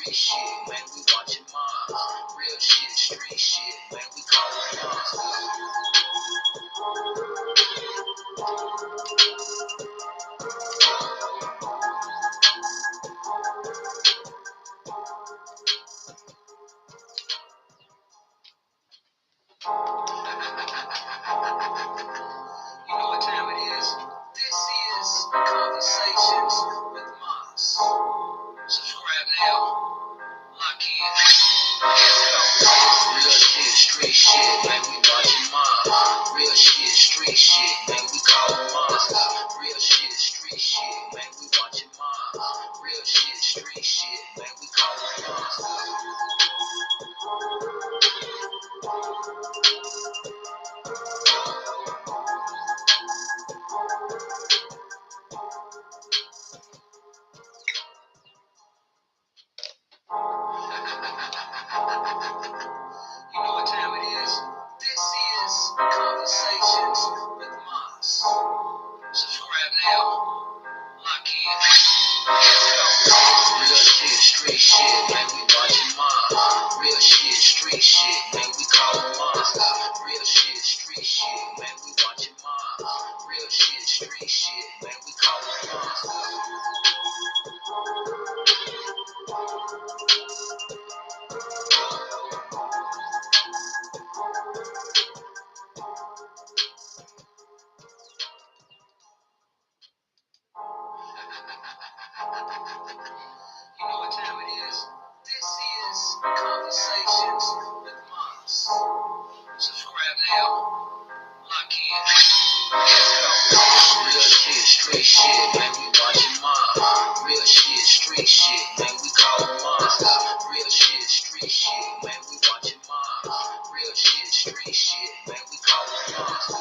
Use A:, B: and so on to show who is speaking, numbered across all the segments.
A: street shit, man, we watching Maas. Real shit, street shit, man, we calling Maas. You know what time it is? This is Conversations with Maas. Subscribe now. Lock in. Real shit, street shit, man, we watching Maas. Real shit, street shit, man, we calling Maas. Real shit, street shit, man, we watching Maas. Real shit, street shit, man, we calling Maas. You know what time it is? This is Conversations with Maas. Subscribe now. Lock in. Real shit, street shit, man, we watching Maas. Real shit, street shit, man, we calling Maas. Real shit, street shit, man, we watching Maas. Real shit, street shit, man, we calling Maas. You know what time it is? This is Conversations with Maas. Subscribe now. Lock in. Real shit, street shit, man, we watching Maas. Real shit, street shit, man, we calling Maas. Real shit, street shit, man, we watching Maas. Real shit, street shit, man, we calling Maas.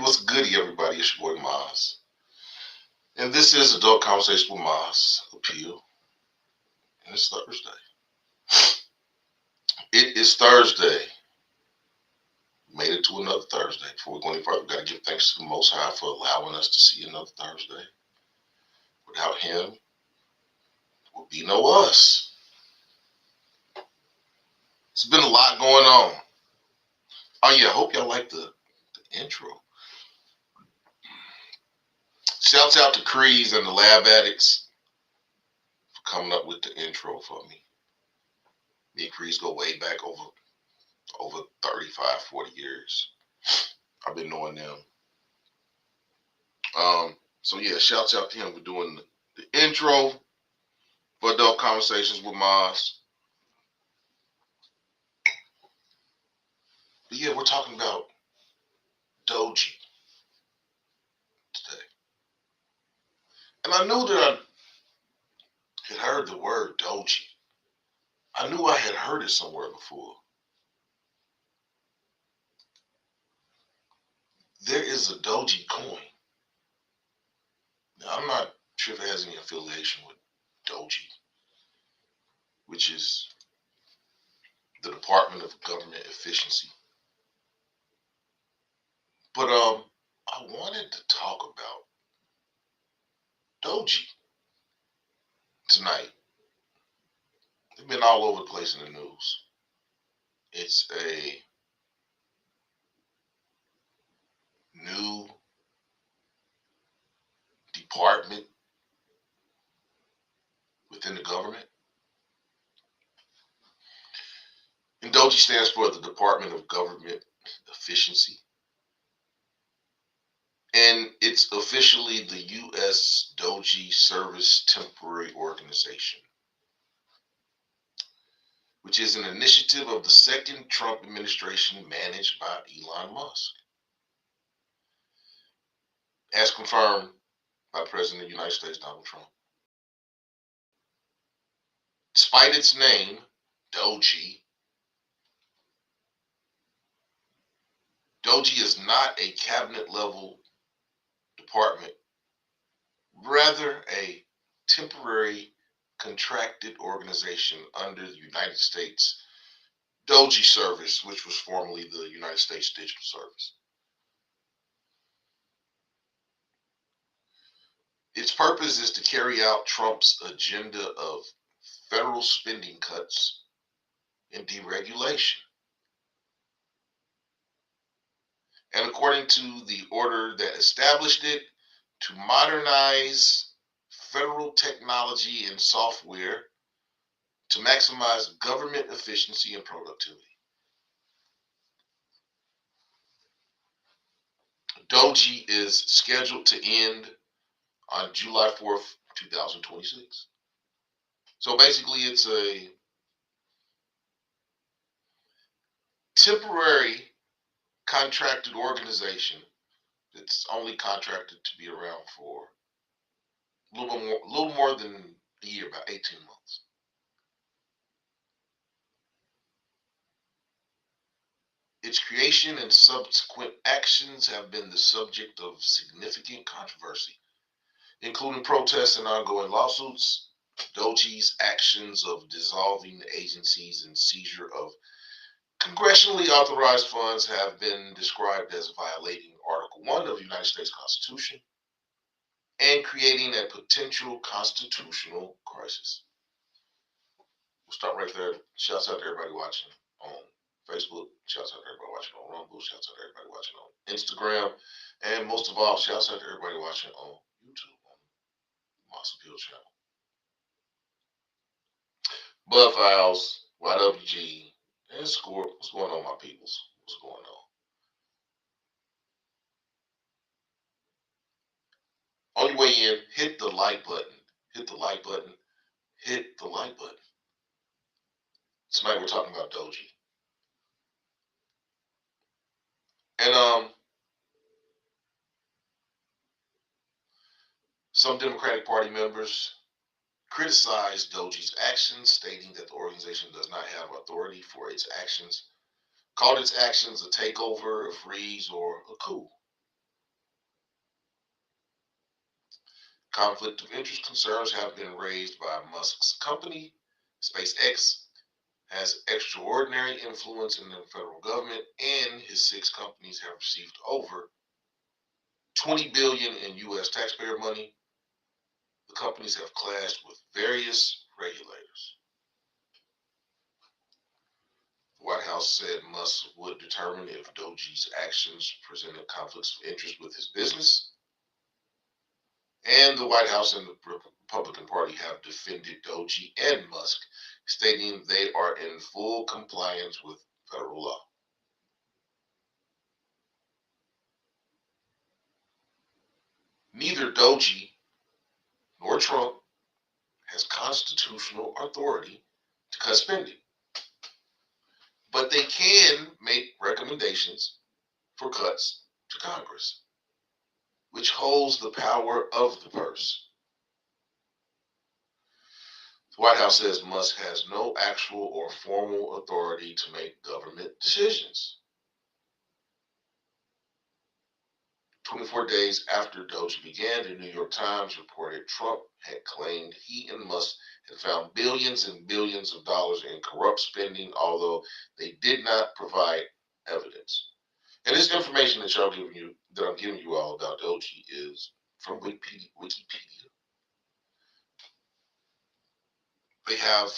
B: What's goody, everybody? It's your boy Maas. And this is Adult Conversation with Maas Appeal. And it's Thursday. It is Thursday. We made it to another Thursday. Before we go any further, we got to give thanks to the Most High for allowing us to see another Thursday. Without Him, there would be no us. It's been a lot going on. Oh yeah, I hope y'all like the intro. Shouts out to Crees and the Lab Addicts for coming up with the intro for me. Me and Crees go way back over 35, 40 years. I've been knowing them. So yeah, shouts out to him for doing the intro for Adult Conversations with Maas. But yeah, we're talking about DOGE today. And I knew that I had heard the word DOGE. I knew I had heard it somewhere before. There is a DOGE coin. Now, I'm not sure if it has any affiliation with DOGE, which is the Department of Government Efficiency. But I wanted to talk about DOGE tonight. They've been all over the place in the news. It's a new department within the government. And DOGE stands for the Department of Government Efficiency. And it's officially the U.S. DOGE Service Temporary Organization, which is an initiative of the second Trump administration managed by Elon Musk, as confirmed by the President of the United States, Donald Trump. Despite its name, DOGE, DOGE is not a cabinet-level department, rather a temporary contracted organization under the United States DOGE service, which was formerly the United States Digital Service. Its purpose is to carry out Trump's agenda of federal spending cuts and deregulation. And according to the order that established it, to modernize federal technology and software to maximize government efficiency and productivity. DOGE is scheduled to end on July 4th, 2026. So basically, it's a temporary contracted organization that's only contracted to be around for a little more than a year, about 18 months. Its creation and subsequent actions have been the subject of significant controversy, including protests and ongoing lawsuits. DOGE's actions of dissolving the agencies and seizure of congressionally authorized funds have been described as violating Article 1 of the United States Constitution and creating a potential constitutional crisis. We'll start right there. Shouts out to everybody watching on Facebook. Shouts out to everybody watching on Rumble. Shouts out to everybody watching on Instagram. And most of all, shouts out to everybody watching on YouTube on the Maas channel. Bud Files, YWG, and Score. What's going on, my peoples? What's going on? On your way in, hit the like button. Hit the like button. Hit the like button. Tonight we're talking about DOGE. And some Democratic Party members criticized DOGE's actions, stating that the organization does not have authority for its actions, called its actions a takeover, a freeze, or a coup. Conflict of interest concerns have been raised by Musk's company. SpaceX has extraordinary influence in the federal government, and his 6 companies have received over $20 billion in U.S. taxpayer money. The companies have clashed with various regulators. The White House said Musk would determine if DOGE's actions presented conflicts of interest with his business. And the White House and the Republican Party have defended DOGE and Musk, stating they are in full compliance with federal law. Neither DOGE nor Trump has constitutional authority to cut spending, but they can make recommendations for cuts to Congress, which holds the power of the purse. The White House says Musk has no actual or formal authority to make government decisions. 24 days after DOGE began, the New York Times reported Trump had claimed he and Musk had found billions and billions of dollars in corrupt spending, although they did not provide evidence. And this information that I'm giving you all about DOGE is from Wikipedia. They have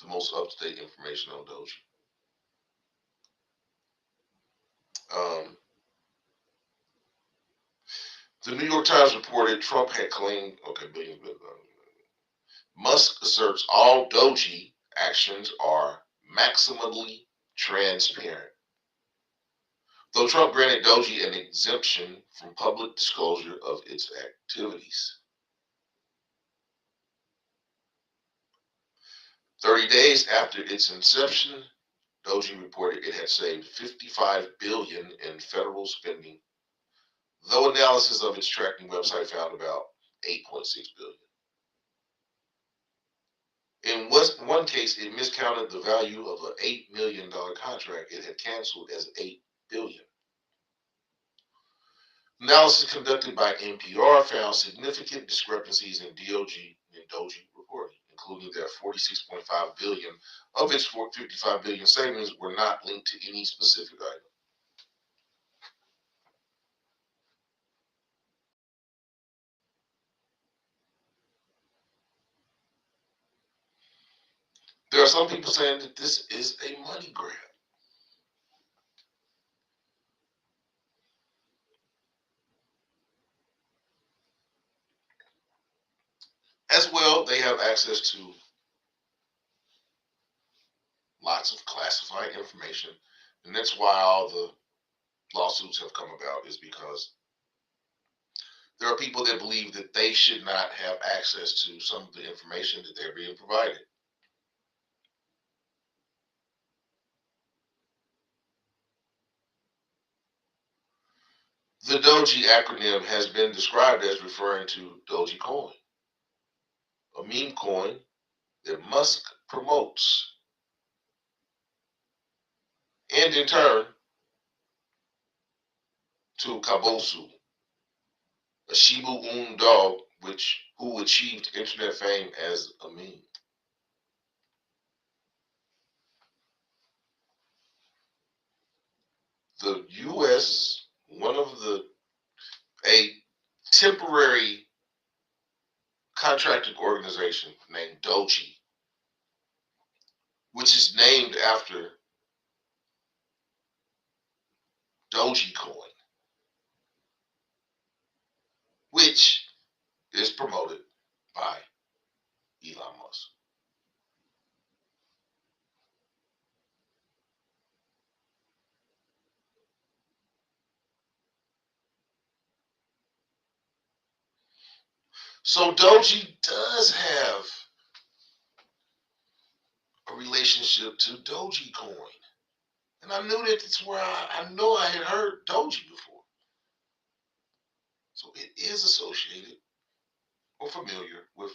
B: the most up-to-date information on DOGE. The New York Times reported Trump had claimed, Musk asserts all DOGE actions are maximally transparent. Though Trump granted DOGE an exemption from public disclosure of its activities. 30 days after its inception, DOGE reported it had saved $55 billion in federal spending, though analysis of its tracking website found about $8.6 billion. In one case, it miscounted the value of an $8 million contract it had canceled as $8 billion. Analysis conducted by NPR found significant discrepancies in DOGE and DOGE reporting, including that 46.5 billion of its 55 billion savings were not linked to any specific item. There are some people saying that this is a money grab. As well, they have access to lots of classified information, and that's why all the lawsuits have come about, is because there are people that believe that they should not have access to some of the information that they're being provided. The DOGE acronym has been described as referring to Dogecoin, a meme coin that Musk promotes, and in turn to Kabosu, a Shiba Inu dog who achieved internet fame as a meme. The U.S., a temporary contracted organization named D.O.G.E, which is named after Dogecoin, which is promoted by Elon Musk. So D.O.G.E does have a relationship to Dogecoin. And I knew that it's where I know I had heard D.O.G.E before. So it is associated or familiar with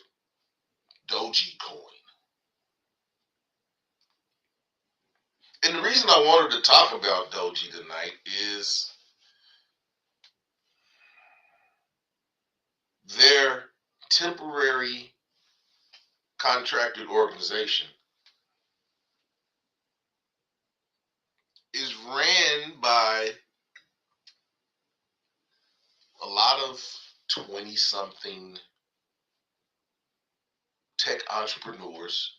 B: Dogecoin. And the reason I wanted to talk about D.O.G.E tonight is their temporary contracted organization is ran by a lot of 20-something tech entrepreneurs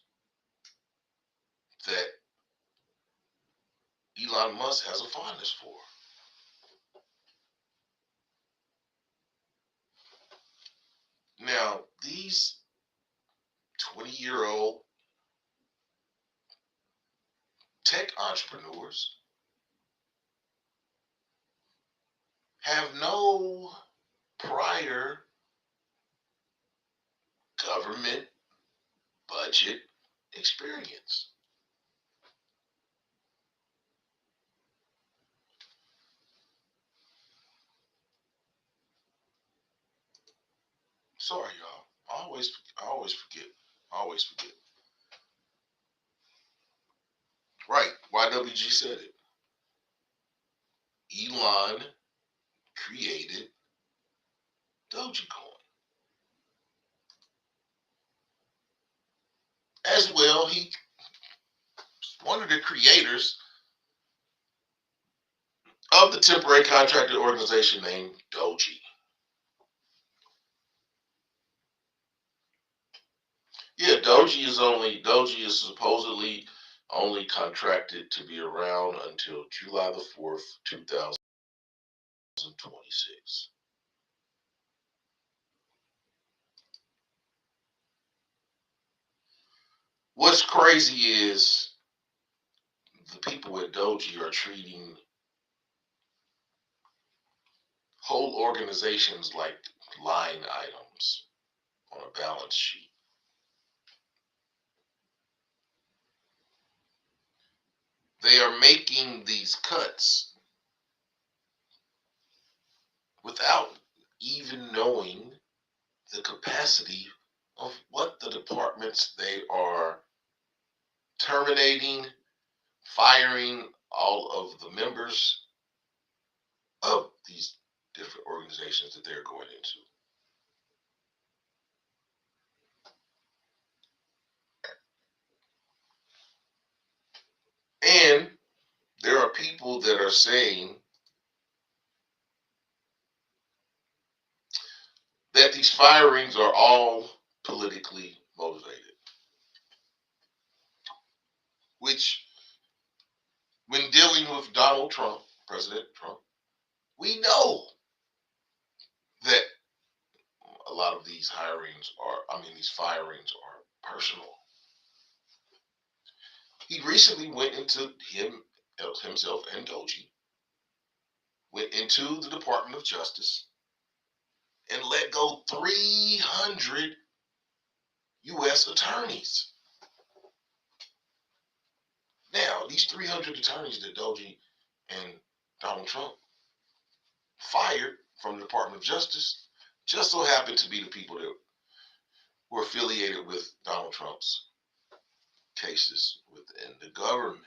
B: that Elon Musk has a fondness for. Now, these 20-year-old tech entrepreneurs have no prior government budget experience. Sorry, y'all. I always forget. I always forget. Right. YWG said it. Elon created Dogecoin. As well, he one of the creators of the temporary contracted organization named D.O.G.E. Yeah, D.O.G.E is supposedly only contracted to be around until July the 4th, 2026. What's crazy is the people at D.O.G.E are treating whole organizations like line items on a balance sheet. They are making these cuts without even knowing the capacity of what the departments they are terminating, firing all of the members of these different organizations that they're going into. And there are people that are saying that these firings are all politically motivated, which, when dealing with Donald Trump, President Trump, we know that a lot of these these firings are personal. He recently went into himself and D.O.G.E. went into the Department of Justice and let go 300 U.S. attorneys. Now, these 300 attorneys that D.O.G.E. and Donald Trump fired from the Department of Justice just so happened to be the people that were affiliated with Donald Trump's cases within the government.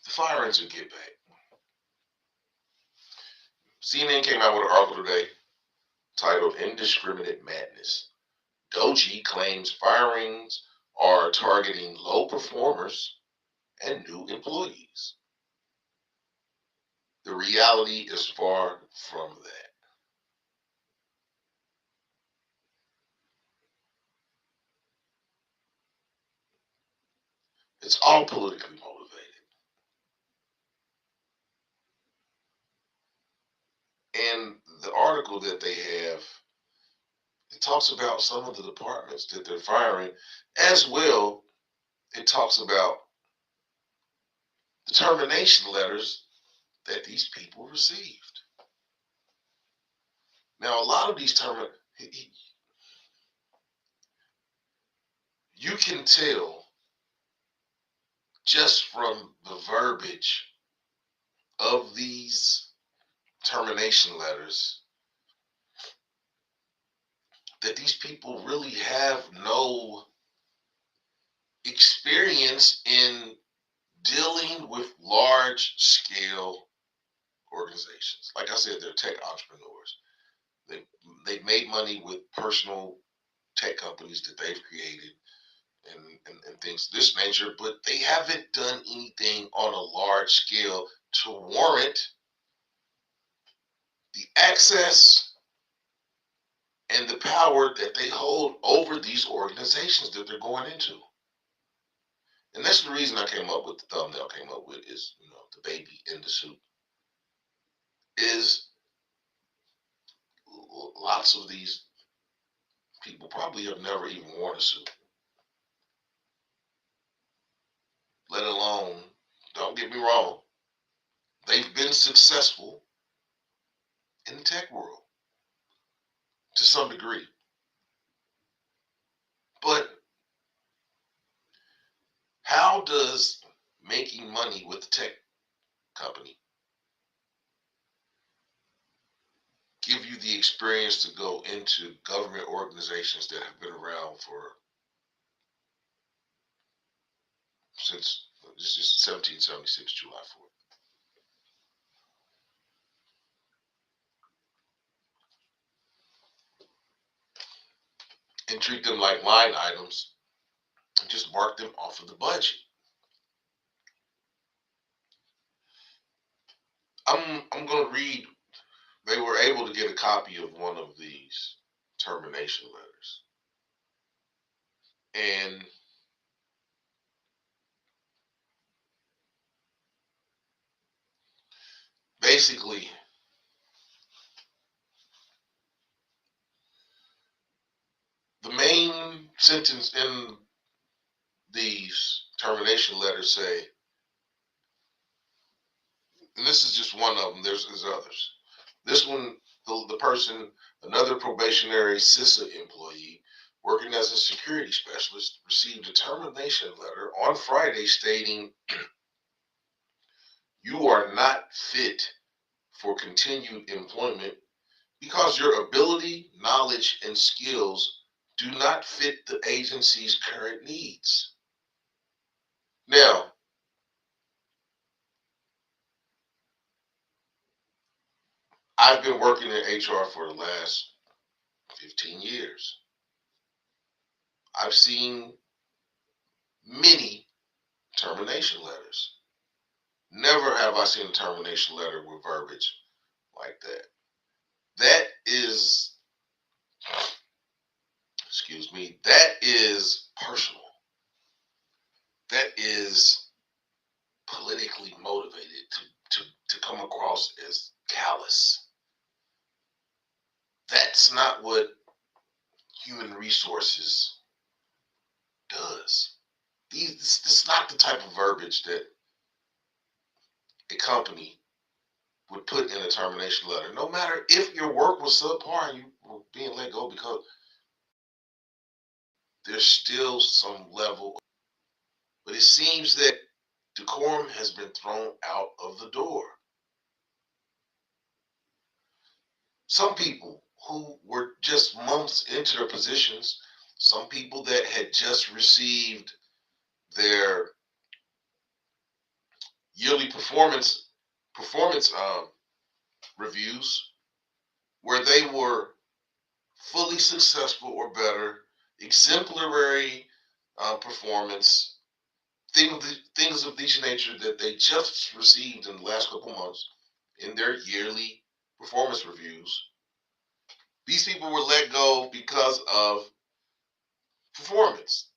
B: The firings will get back. CNN came out with an article today titled Indiscriminate Madness. D.O.G.E. claims firings are targeting low performers and new employees. The reality is far from that. It's all politically motivated. And the article that they have, it talks about some of the departments that they're firing, as well. It talks about the termination letters that these people received. Now, a lot of these you can tell just from the verbiage of these termination letters that these people really have no experience in dealing with large scale organizations. Like I said, they're tech entrepreneurs. They've made money with personal tech companies that they've created and things of this nature, but they haven't done anything on a large scale to warrant the access and the power that they hold over these organizations that they're going into. And that's the reason I came up with the thumbnail I came up with is, the baby in the suit. Is lots of these people probably have never even worn a suit. Let alone, don't get me wrong, they've been successful in the tech world to some degree. But how does making money with the tech company give you the experience to go into government organizations that have been around since 1776, July 4th? And treat them like line items and just mark them off of the budget. I'm going to read. They were able to get a copy of one of these termination letters. And basically, the main sentence in these termination letters say, and this is just one of them, there's others. This one, the person, another probationary CISA employee working as a security specialist, received a termination letter on Friday stating, "You are not fit for continued employment because your ability, knowledge, and skills do not fit the agency's current needs." Now, I've been working in HR for the last 15 years. I've seen many termination letters. Never have I seen a termination letter with verbiage like that. That is, excuse me, that is personal. That is politically motivated to come across as callous. That's not what human resources does. This is not the type of verbiage that a company would put in a termination letter. No matter if your work was subpar and you were being let go, because there's still some level. But it seems that decorum has been thrown out of the door. Some people who were just months into their positions, some people that had just received their yearly performance reviews, where they were fully successful or better, exemplary performance, things of this nature that they just received in the last couple months in their yearly performance reviews. These people were let go because of performance.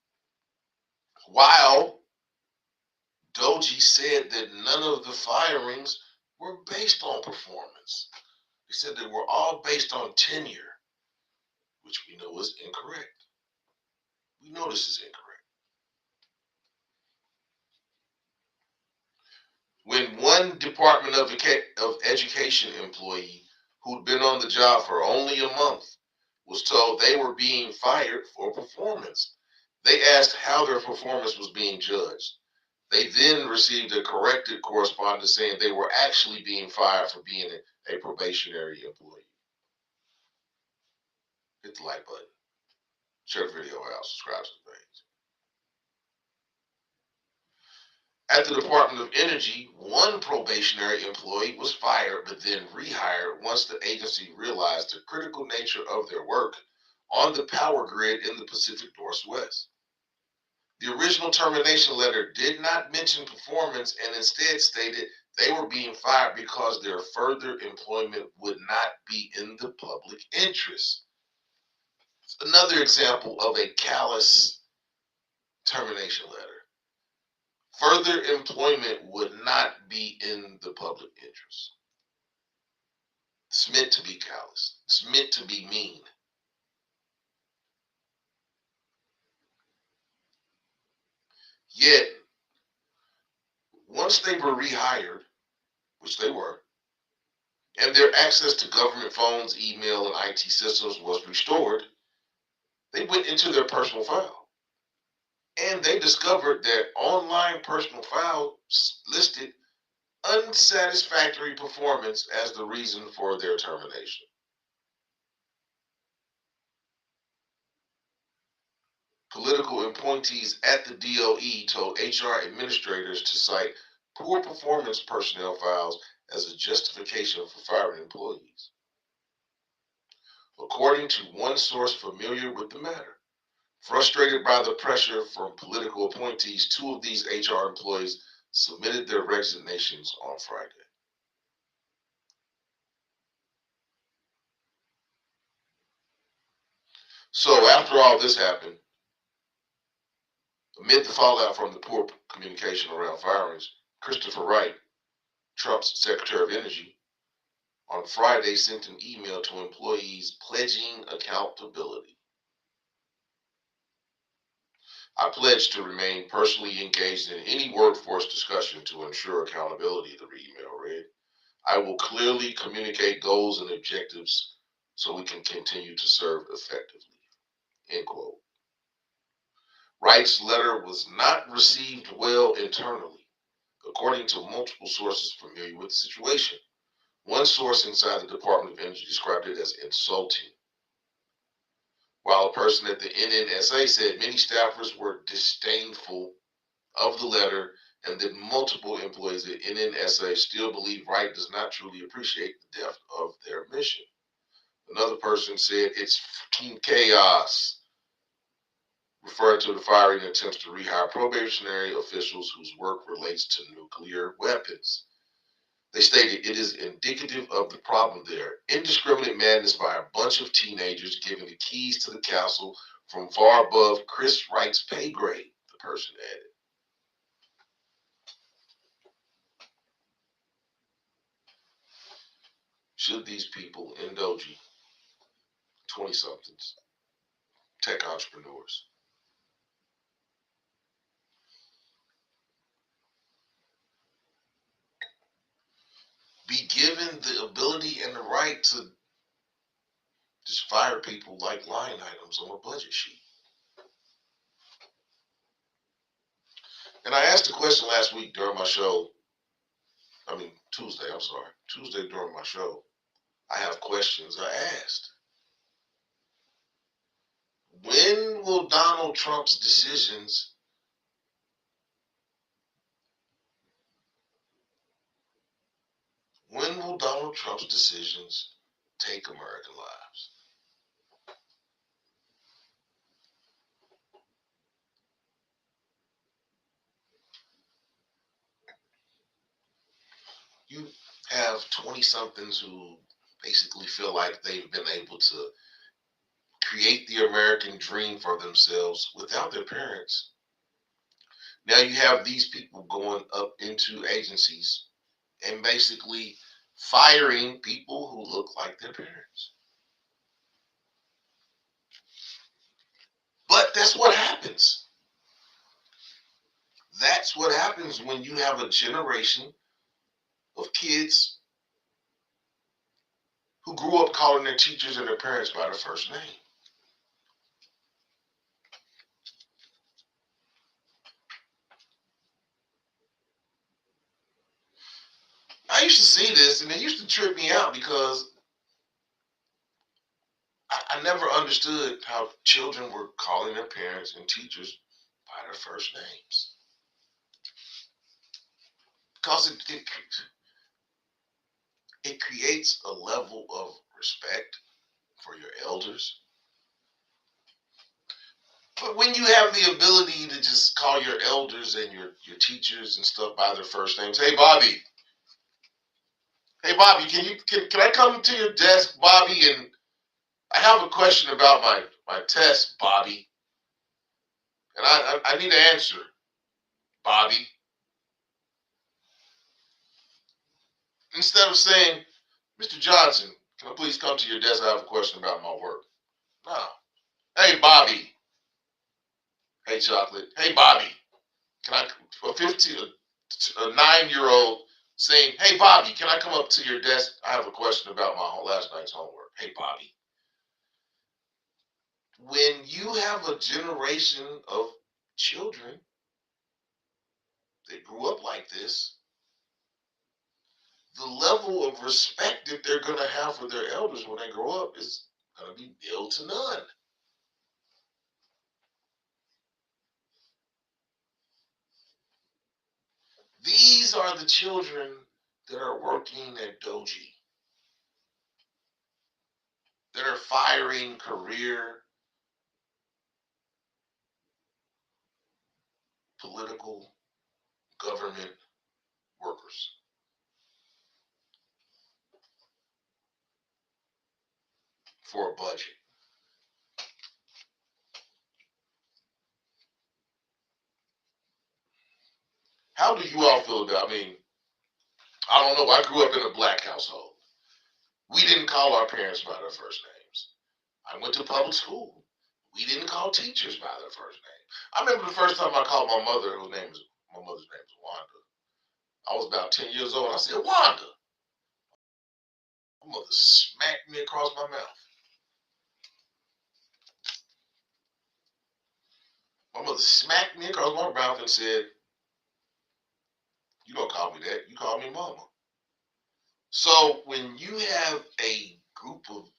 B: While DOGE said that none of the firings were based on performance. They said they were all based on tenure, which we know is incorrect. We know this is incorrect. When one Department of Education employee who'd been on the job for only a month was told they were being fired for performance, they asked how their performance was being judged. They then received a corrected correspondence saying they were actually being fired for being a probationary employee. Hit the like button. Share the video out. Subscribe to the page. At the Department of Energy, one probationary employee was fired but then rehired once the agency realized the critical nature of their work on the power grid in the Pacific Northwest. The original termination letter did not mention performance and instead stated they were being fired because their further employment would not be in the public interest. It's another example of a callous termination letter. Further employment would not be in the public interest. It's meant to be callous. It's meant to be mean. Yet, once they were rehired, which they were, and their access to government phones, email, and IT systems was restored, they went into their personal file. And they discovered that online personal files listed unsatisfactory performance as the reason for their termination. Political appointees at the DOE told HR administrators to cite poor performance personnel files as a justification for firing employees. According to one source familiar with the matter, frustrated by the pressure from political appointees, two of these HR employees submitted their resignations on Friday. So after all this happened, amid the fallout from the poor communication around firings, Christopher Wright, Trump's Secretary of Energy, on Friday sent an email to employees pledging accountability. I pledge to remain personally engaged in any workforce discussion to ensure accountability, the email read. I will clearly communicate goals and objectives so we can continue to serve effectively. End quote. Wright's letter was not received well internally, according to multiple sources familiar with the situation. One source inside the Department of Energy described it as insulting, while a person at the NNSA said many staffers were disdainful of the letter and that multiple employees at NNSA still believe Wright does not truly appreciate the depth of their mission. Another person said it's fucking chaos, referring to the firing attempts to rehire probationary officials whose work relates to nuclear weapons. They stated it is indicative of the problem there. Indiscriminate madness by a bunch of teenagers given the keys to the castle from far above Chris Wright's pay grade, the person added. Should these people in DOGE, 20-somethings, tech entrepreneurs, be given the ability and the right to just fire people like line items on a budget sheet? And I asked the question last week during my show. Tuesday during my show. I have questions I asked. When will Donald Trump's decisions take American lives? You have 20-somethings who basically feel like they've been able to create the American dream for themselves without their parents. Now you have these people going up into agencies and basically firing people who look like their parents. But that's what happens. That's what happens when you have a generation of kids who grew up calling their teachers and their parents by their first name. I used to see this and it used to trip me out because I never understood how children were calling their parents and teachers by their first names. Because it creates a level of respect for your elders. But when you have the ability to just call your elders and your teachers and stuff by their first names, hey Bobby, can I come to your desk, Bobby, and I have a question about my test, Bobby, and I need an answer, Bobby. Instead of saying, Mr. Johnson, can I please come to your desk? I have a question about my work. No. Hey, Bobby. Hey, Chocolate. Hey, Bobby. Can I, a 9-year-old saying, hey, Bobby, can I come up to your desk? I have a question about my last night's homework. Hey, Bobby. When you have a generation of children that grew up like this, the level of respect that they're going to have for their elders when they grow up is going to be nil to none. These are the children that are working at DOGE, that are firing career, political, government workers for a budget. How do you all feel about, I don't know. I grew up in a black household. We didn't call our parents by their first names. I went to public school. We didn't call teachers by their first name. I remember the first time I called my mother, my mother's name was Wanda. I was about 10 years old. I said, Wanda. My mother smacked me across my mouth. My mother smacked me across my mouth and said, you don't call me that. You call me mama. So when you have a group of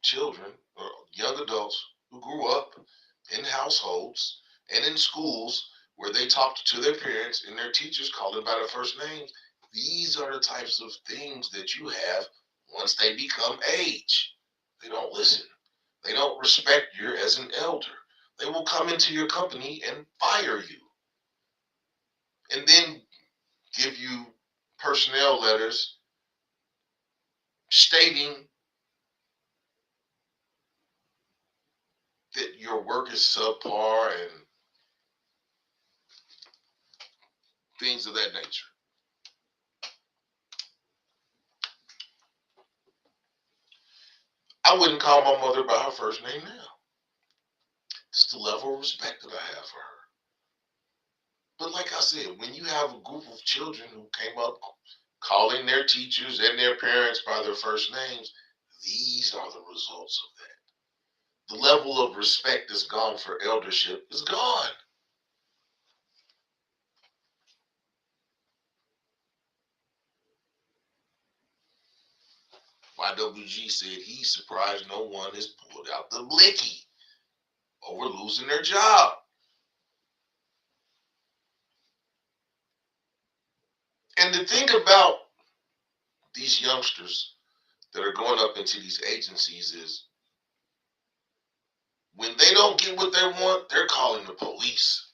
B: children or young adults who grew up in households and in schools where they talk to their parents and their teachers, call them by their first names. These are the types of things that you have once they become age. They don't listen. They don't respect you as an elder. They will come into your company and fire you, and then give you personnel letters stating that your work is subpar and things of that nature. I wouldn't call my mother by her first name now. It's the level of respect that I have for her. But like I said, when you have a group of children who came up calling their teachers and their parents by their first names, these are the results of that. The level of respect that's gone for eldership is gone. YWG said he's surprised no one has pulled out the blicky over losing their job. And the thing about these youngsters that are going up into these agencies is when they don't get what they want, they're calling the police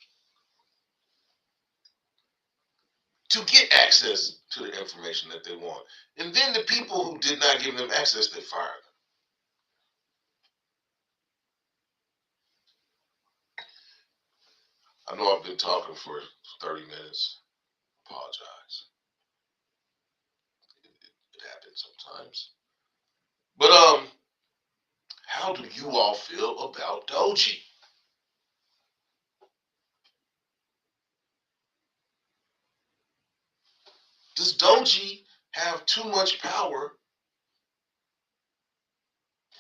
B: to get access to the information that they want. And then the people who did not give them access, they fired them. I know I've been talking for 30 minutes. Apologize. It happens sometimes. But how do you all feel about DOGE? Does DOGE have too much power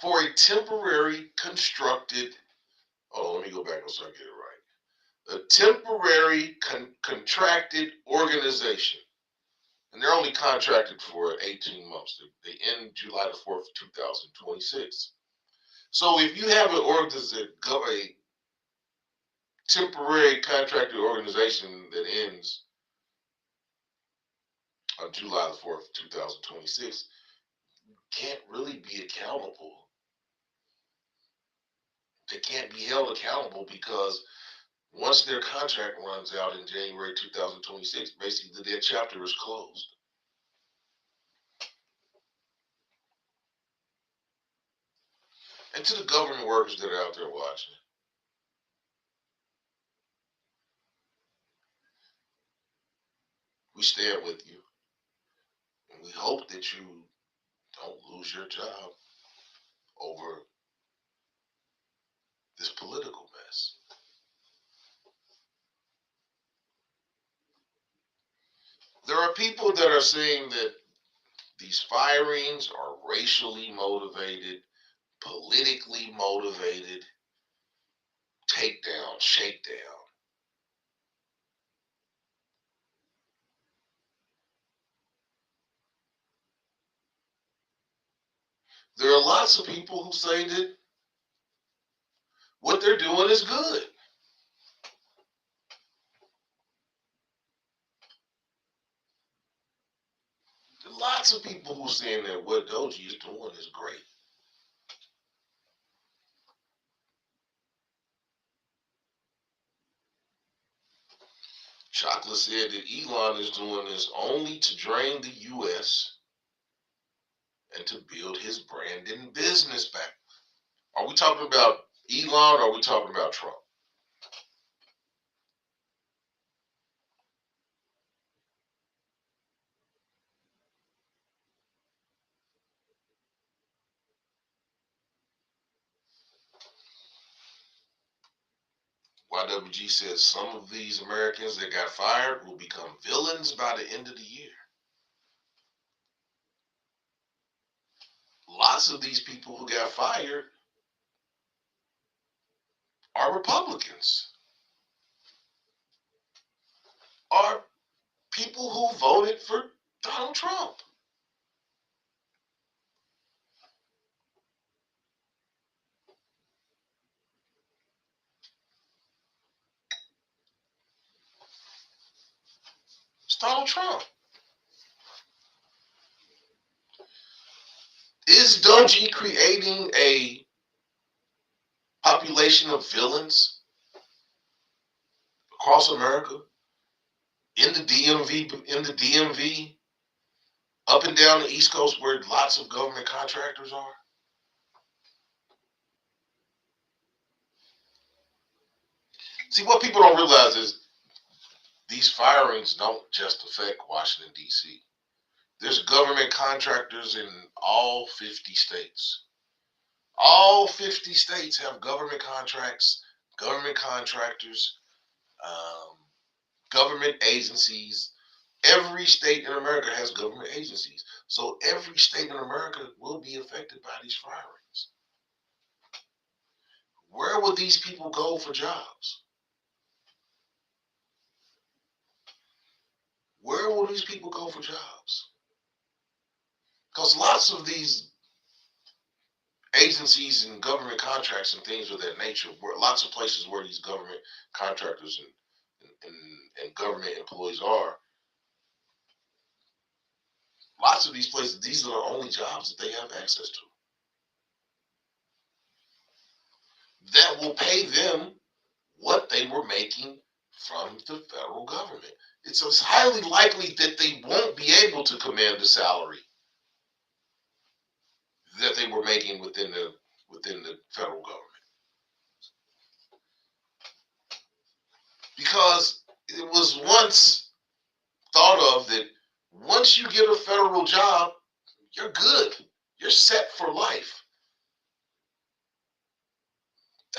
B: for a temporary constructed, oh, let me go back so I get it right. A temporary contracted organization. And they're only contracted for 18 months. They end July the 4th, 2026. So if you have a temporary contracted organization that ends on July the 4th, 2026, can't really be accountable. They can't be held accountable because once their contract runs out in January 2026, basically their chapter is closed. And to the government workers that are out there watching, we stand with you. And we hope that you don't lose your job over this political mess. There are people that are saying that these firings are racially motivated, politically motivated, takedown, shakedown. There are lots of people who say that what they're doing is good. There are lots of people who are saying that what DOGE is doing is great. Chocolate said that Elon is doing this only to drain the U.S. and to build his brand and business back. Are we talking about Elon or are we talking about Trump? YWG says some of these Americans that got fired will become villains by the end of the year. Lots of these people who got fired are Republicans, are people who voted for Donald Trump. Donald Trump. Is DOGE creating a population of villains across America, in the DMV, up and down the East Coast where lots of government contractors are? See, what people don't realize is these firings don't just affect Washington, D.C. There's government contractors in all 50 states. All 50 states have government contracts, government contractors, um, government agencies. Every state in America has government agencies. So every state in America will be affected by these firings. Where will these people go for jobs? Where will these people go for jobs? Because lots of these agencies and government contracts and things of that nature, where lots of places where these government contractors and government employees are, lots of these places, these are the only jobs that they have access to. That will pay them what they were making from the federal government. It's highly likely that they won't be able to command the salary that they were making within the federal government. Because it was once thought of that once you get a federal job, you're good. You're set for life.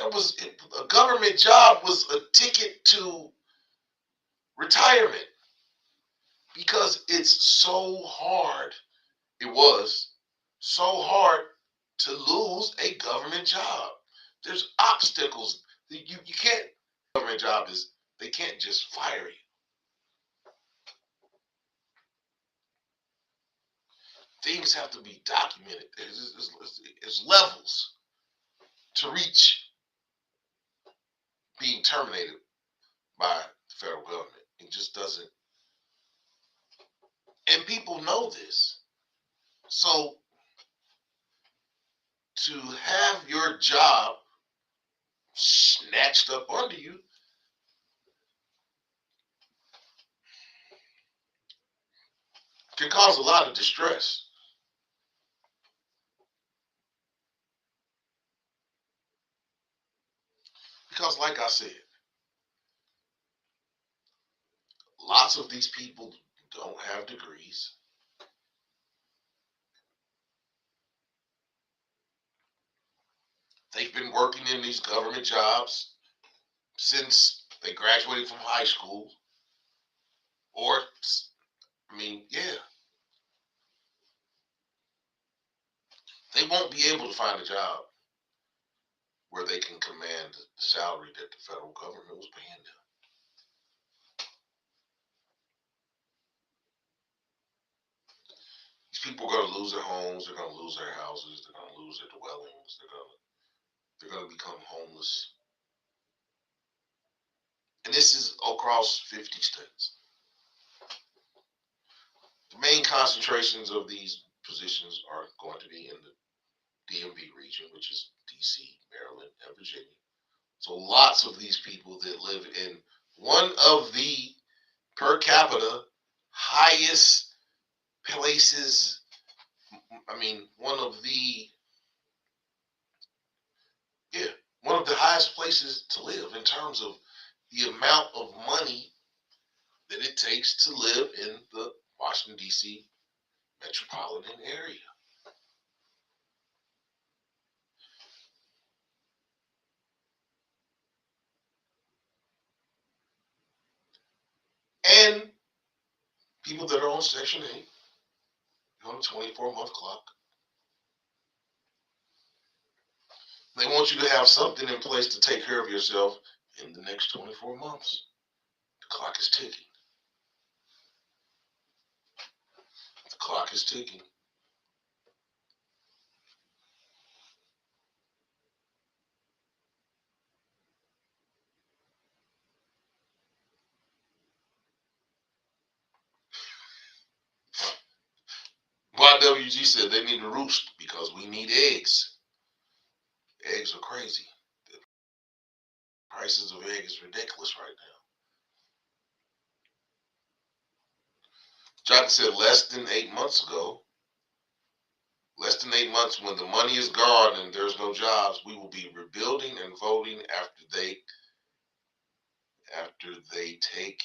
B: A government job was a ticket to retirement because it's so hard. It was so hard to lose a government job. There's obstacles. You can't. Government job is they can't just fire you. Things have to be documented. There's levels to reach being terminated by the federal government. It just doesn't. And people know this. So to have your job snatched up under you can cause a lot of distress. Because, like I said, lots of these people don't have degrees. They've been working in these government jobs since they graduated from high school. Or, yeah. They won't be able to find a job where they can command the salary that the federal government was paying them. These people are going to lose their homes. They're going to lose their houses. They're going to lose their dwellings. They're going to become homeless. And this is across 50 states. The main concentrations of these positions are going to be in the DMV region, which is DC, Maryland, and Virginia. So lots of these people that live in one of the per capita highest places, one of the highest places to live in terms of the amount of money that it takes to live in the Washington, D.C. metropolitan area. And people that are on Section 8, on a 24-month clock, they want you to have something in place to take care of yourself in the next 24 months. The clock is ticking. The clock is ticking. IWG said they need to roost because we need eggs. Eggs are crazy. The prices of eggs is ridiculous right now. Johnson said less than 8 months ago, less than 8 months when the money is gone and there's no jobs, we will be rebuilding and voting after they take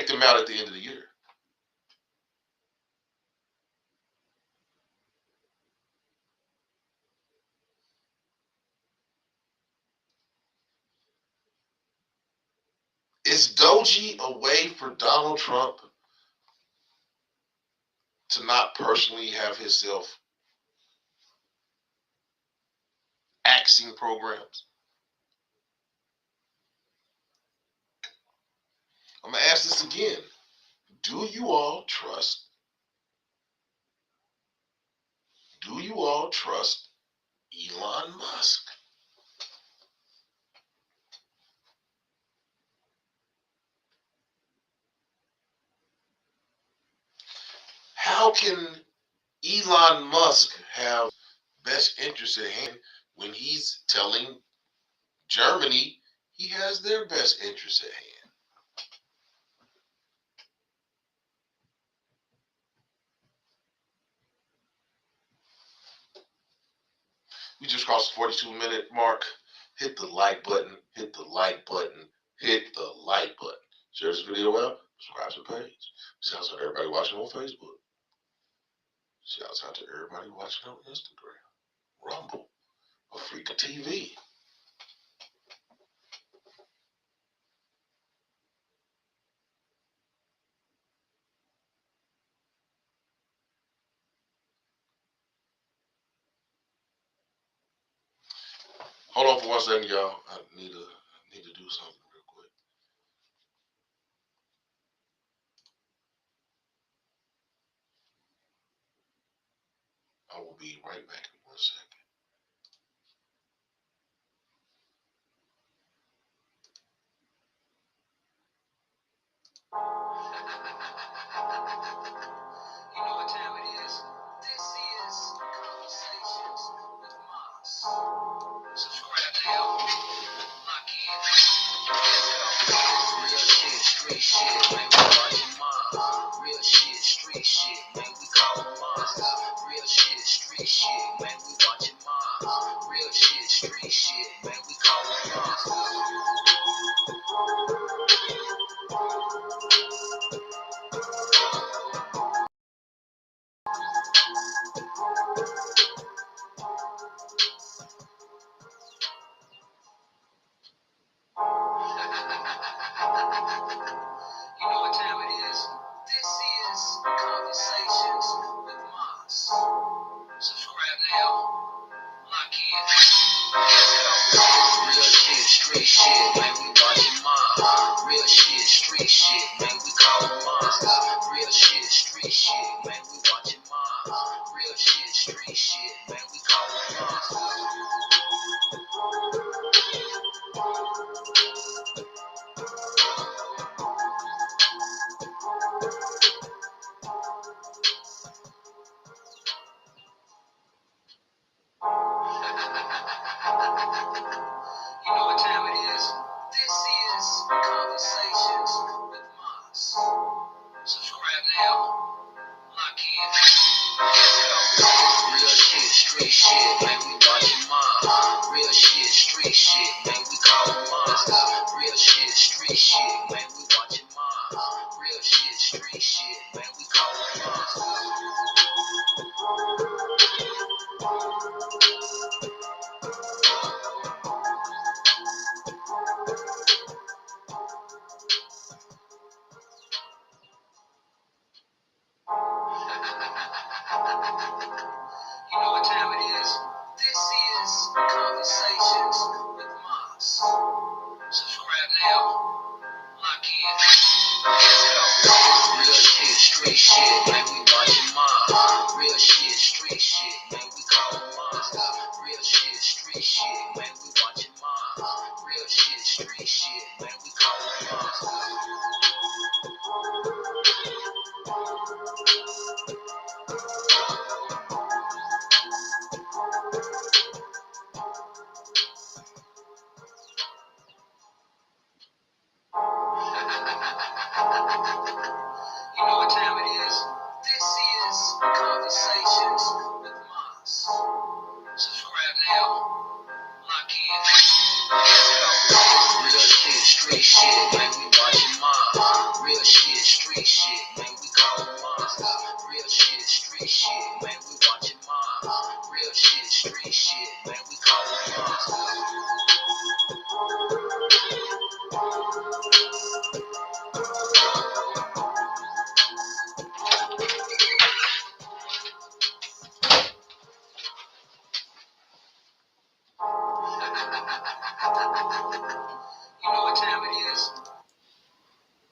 B: them out at the end of the year. Is DOGE a way for Donald Trump to not personally have himself axing programs? I'm going to ask this again. Do you all trust Elon Musk? How can Elon Musk have best interest at hand when he's telling Germany he has their best interest at hand? We just crossed the 42-minute mark. Hit the like button. Hit the like button. Hit the like button. Share this video out. Subscribe to the page. Shouts out to everybody watching on Facebook. Shouts out to everybody watching on Instagram, Rumble, Africa TV. Hold on for 1 second, y'all. I need to do something real quick. I will be right back in 1 second.
A: You know what time it is? This is Conversations with Maas. Subscribe now. Lock in. Let's go. Real shit, street shit, man, we watching Maas. Real shit, street shit, man, we call Maas. Real shit, street shit, man, we watching Maas. Real shit, street shit, man, we call Maas. You know what time it is? This is Conversations with Maas. Subscribe now. Lock in. Let's go. Real shit, street shit, man, we watching Maas. Real shit, street shit, man, we call Maas. Real shit, street shit, man, we watching Maas. Real shit, street shit, man, we call Maas. You know what time it is? This is Conversations with Maas. Subscribe now. Lock in. Let's go. Real shit, street shit, man, we watching Maas. Real shit, street shit, man, we call Maas. Real shit, street shit, man, we watching Maas. Real shit, street shit, man, we call Maas. You know what time it is? This is Conversations with Maas. Subscribe now. Lock in. Let's go. Real shit, street shit, man, we watching Maas. Real shit, street shit, man, we call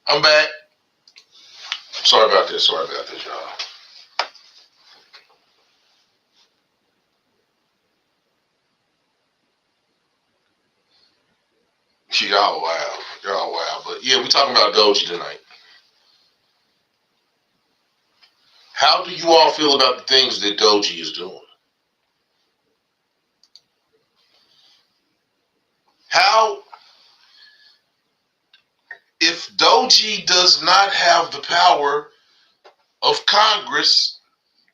B: I'm back. Sorry about this. Sorry about this, y'all. Y'all wow. Y'all wow. But yeah, we're talking about DOGE tonight. How do you all feel about the things that DOGE is doing? How, if DOGE does not have the power of Congress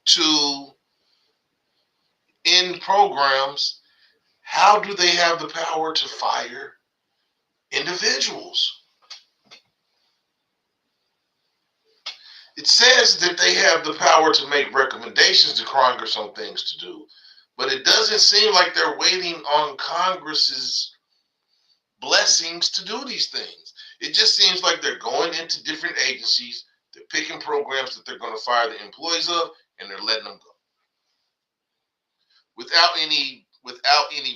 B: to end programs, how do they have the power to fire individuals? It says that they have the power to make recommendations to Congress on things to do, but it doesn't seem like they're waiting on Congress's blessings to do these things. It just seems like they're going into different agencies, they're picking programs that they're going to fire the employees of, and they're letting them go without any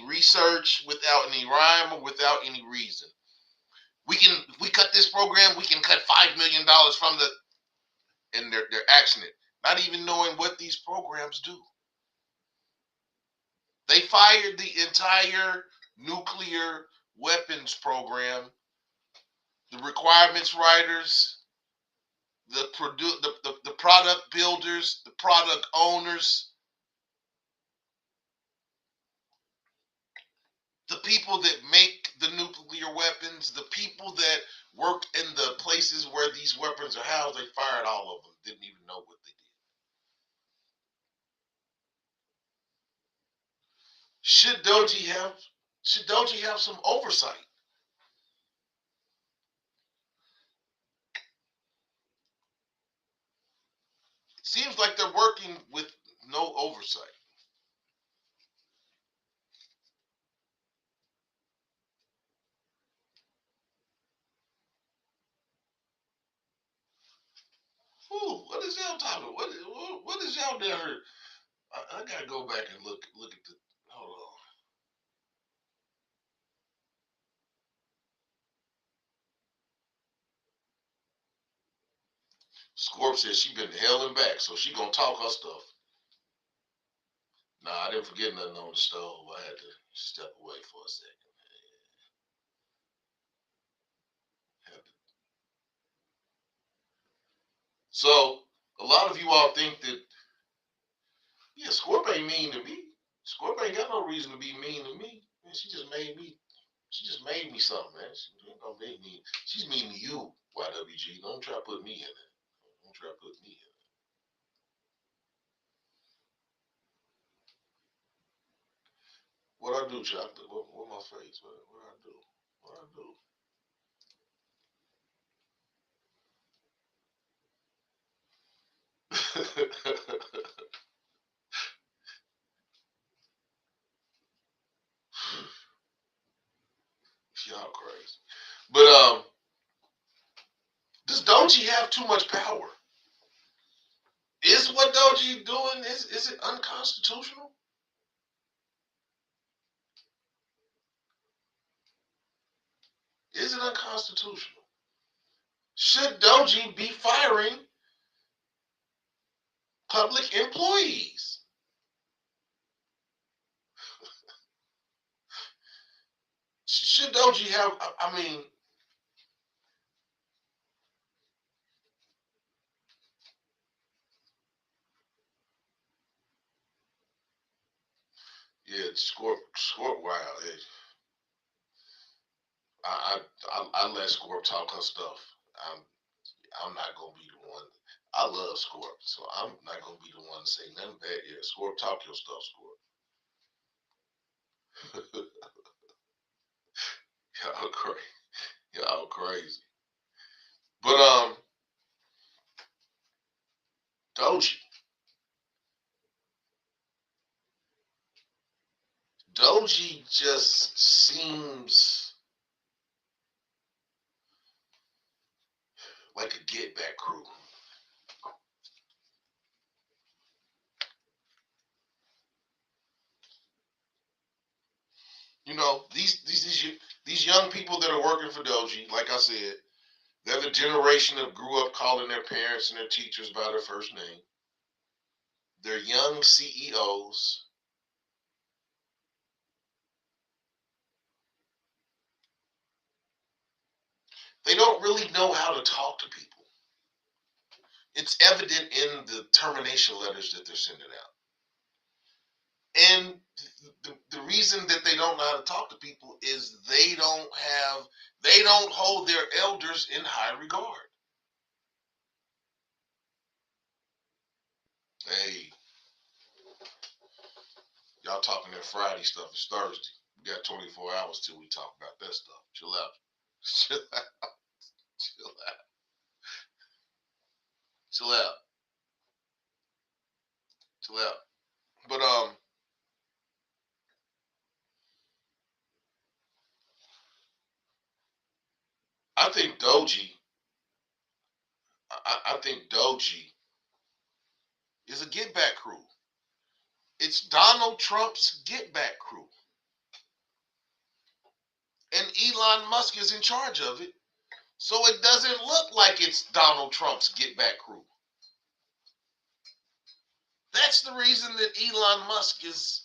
B: research, without any rhyme, or without any reason. If we cut this program, we can cut $5 million from the, and they're actioning it, not even knowing what these programs do. They fired the entire nuclear weapons program, the requirements writers, the product builders, the product owners, the people that make the nuclear weapons, the people that work in the places where these weapons are housed. They fired all of them. Didn't even know what they did. Should DOGE have some oversight? It seems like they're working with no oversight. Ooh, what is y'all talking about? What is y'all down here? I gotta go back and look at the. Hold on. Scorp says she been held and back, so she gonna talk her stuff. Nah, I didn't forget nothing on the stove. I had to step away for a second. So a lot of you all think that, yeah, Scorp ain't mean to me. Scorp ain't got no reason to be mean to me. Man, she just made me. She just made me something, man. She ain't gonna make me. She's mean to you, YWG. Don't try to put me in it. Don't try to put me in it. What I do, Chuck? What my face? What I do? What I do? Y'all crazy. But does DOGE have too much power? Is what DOGE doing is it unconstitutional? Is it unconstitutional? Should DOGE be firing public employees? Should DOGE have? I mean, yeah, Scorp. Wow, I let Scorp talk her stuff. I'm I'm not gonna be the one. I love Scorp, so I'm not gonna be the one to say nothing bad. Yeah, Scorp, talk your stuff, Scorp. Y'all crazy. Y'all crazy. But DOGE. DOGE just seems like a get back crew. You know, these young people that are working for DOGE, like I said, They're the generation that grew up calling their parents and their teachers by their first name. They're young CEOs. They don't really know how to talk to people. It's evident in the termination letters that they're sending out. And the reason that they don't know how to talk to people is they don't hold their elders in high regard. Hey, y'all talking that Friday stuff. It's Thursday. We got 24 hours till we talk about that stuff. Chill out. Chill out. Chill out. Chill out. Chill out. But I think D.O.G.E. I think D.O.G.E. is a get back crew. It's Donald Trump's get back crew. And Elon Musk is in charge of it. So it doesn't look like it's Donald Trump's get back crew. That's the reason that Elon Musk is,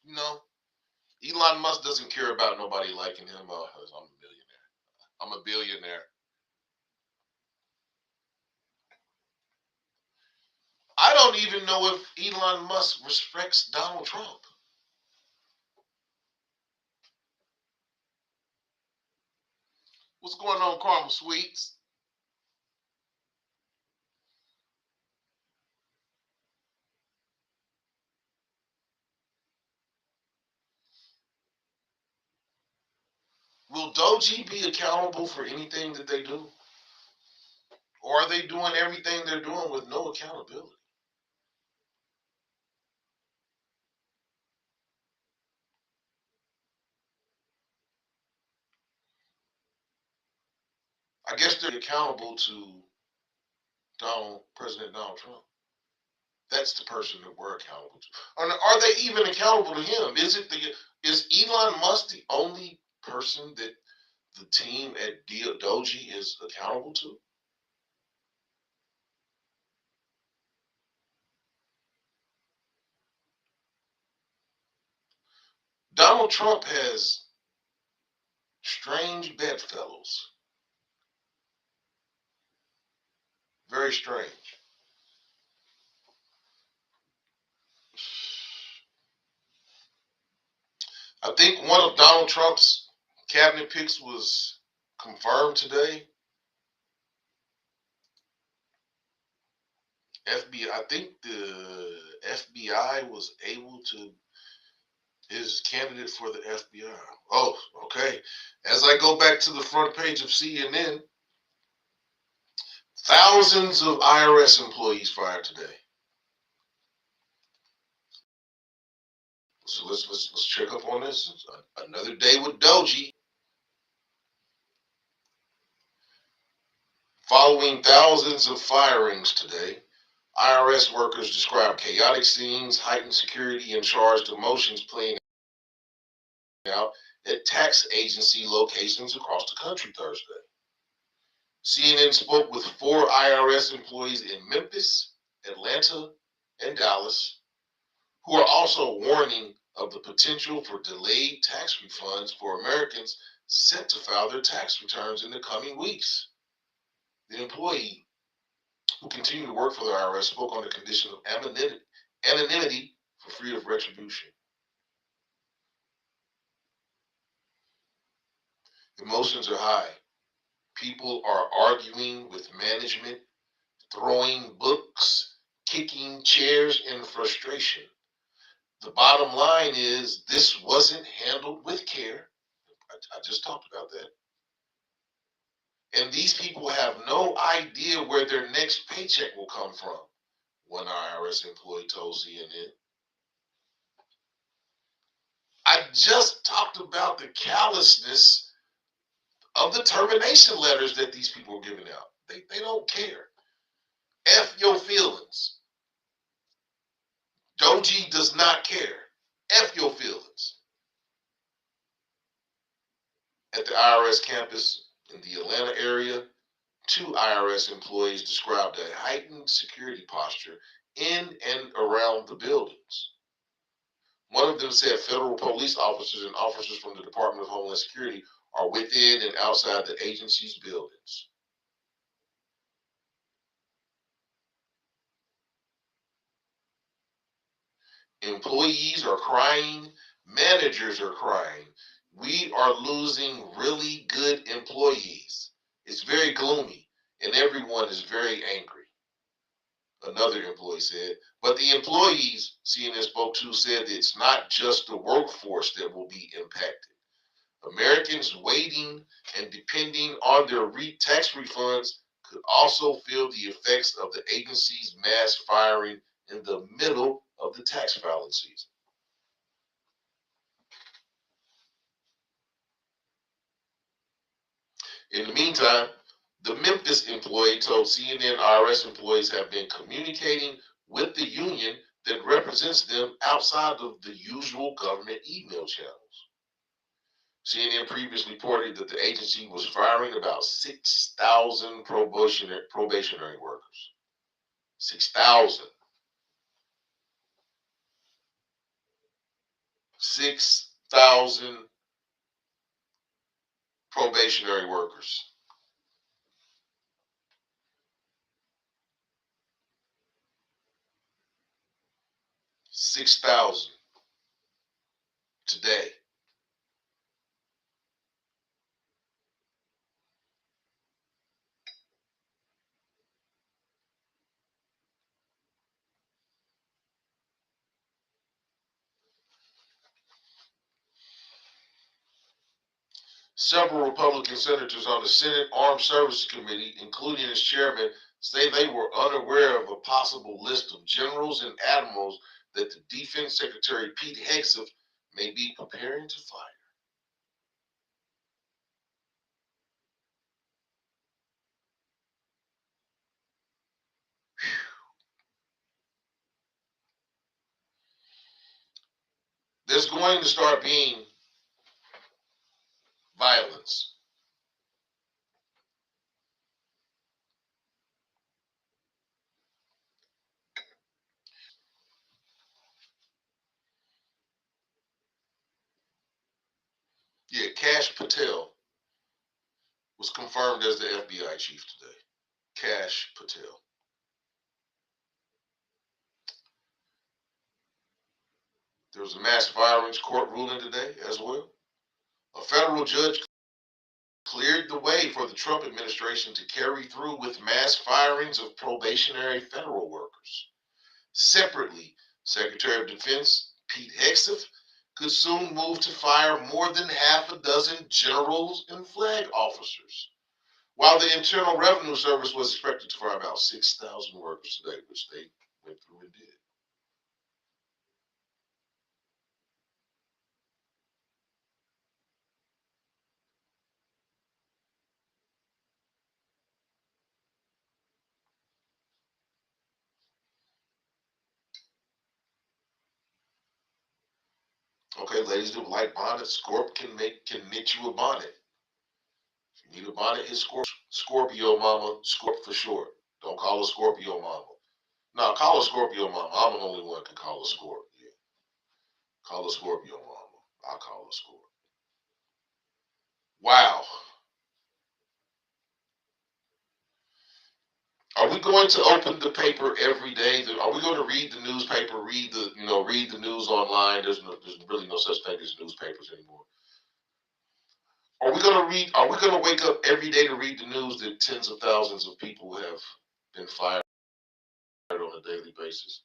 B: Elon Musk doesn't care about nobody liking him. Oh, I'm a millionaire. I'm a billionaire. I don't even know if Elon Musk respects Donald Trump. What's going on, Caramel Sweets? Will D.O.G.E. be accountable for anything that they do? Or are they doing everything they're doing with no accountability? I guess they're accountable to President Donald Trump. That's the person that we're accountable to. Are they even accountable to him? Is Elon Musk the only person that the team at D.O.G.E. is accountable to? Donald Trump has strange bedfellows. Very strange. I think one of Donald Trump's cabinet picks was confirmed today. FBI. I think the FBI was able to his candidate for the FBI. Oh, okay. As I go back to the front page of CNN, thousands of IRS employees fired today. So let's check up on this. Another day with D.O.G.E. Following thousands of firings today, IRS workers described chaotic scenes, heightened security, and charged emotions playing out at tax agency locations across the country Thursday. CNN spoke with 4 IRS employees in Memphis, Atlanta, and Dallas, who are also warning of the potential for delayed tax refunds for Americans set to file their tax returns in the coming weeks. The employee, who continued to work for the IRS, spoke on the condition of anonymity for fear of retribution. Emotions are high. People are arguing with management, throwing books, kicking chairs in frustration. The bottom line is this wasn't handled with care. I just talked about that. And these people have no idea where their next paycheck will come from, one IRS employee told CNN. I just talked about the callousness of the termination letters that these people are giving out. They don't care. F your feelings. D.O.G.E. does not care. F your feelings. At the IRS campus in the Atlanta area, Two IRS employees described a heightened security posture in and around the buildings. One of them said federal police officers and officers from the Department of Homeland Security are within and outside the agency's buildings. Employees are crying, managers are crying. We are losing really good employees. It's very gloomy, and everyone is very angry, another employee said. But the employees CNN spoke to said it's not just the workforce that will be impacted. Americans waiting and depending on their tax refunds could also feel the effects of the agency's mass firing in the middle of the tax filing season. In the meantime, the Memphis employee told CNN IRS employees have been communicating with the union that represents them outside of the usual government email channels. CNN previously reported that the agency was firing about 6,000 probationary workers. 6,000. 6,000 probationary workers. 6,000 today. Several Republican senators on the Senate Armed Services Committee, including its chairman, say they were unaware of a possible list of generals and admirals that the Defense Secretary Pete Hegseth may be preparing to fire. There's going to start being violence. Yeah, Kash Patel was confirmed as the FBI chief today. Kash Patel. There was a mass firings court ruling today as well. A federal judge cleared the way for the Trump administration to carry through with mass firings of probationary federal workers. Separately, Secretary of Defense Pete Hegseth could soon move to fire more than half a dozen generals and flag officers, while the Internal Revenue Service was expected to fire about 6,000 workers today, which they went through and did. Okay, ladies that like bonnets, Scorp can knit you a bonnet. If you need a bonnet, hit Scorpio Mama, Scorp for short. Don't call her Scorpio Mama. No, call her Scorpio Mama. I'm the only one can call her Scorp. Yeah, call her Scorpio Mama. I'll call her Scorp. Wow. Are we going to open the paper every day? Are we going to read the newspaper? Read the news online. There's really no such thing as newspapers anymore. Are we going to read? Are we going to wake up every day to read the news that tens of thousands of people have been fired on a daily basis?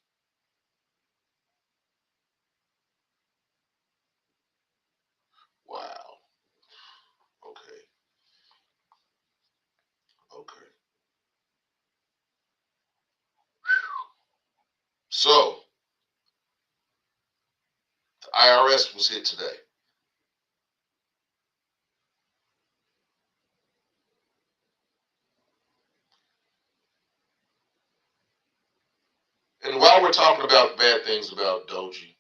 B: Wow. Okay. Okay. So the IRS was hit today. And while we're talking about bad things about DOGE,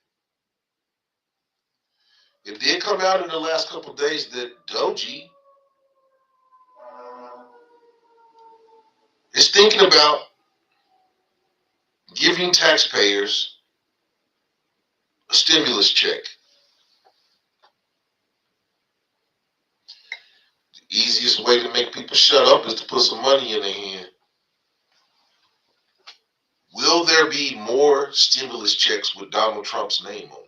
B: it did come out in the last couple of days that DOGE thinking about giving taxpayers a stimulus check. The easiest way to make people shut up is to put some money in their hand. Will there be more stimulus checks with Donald Trump's name on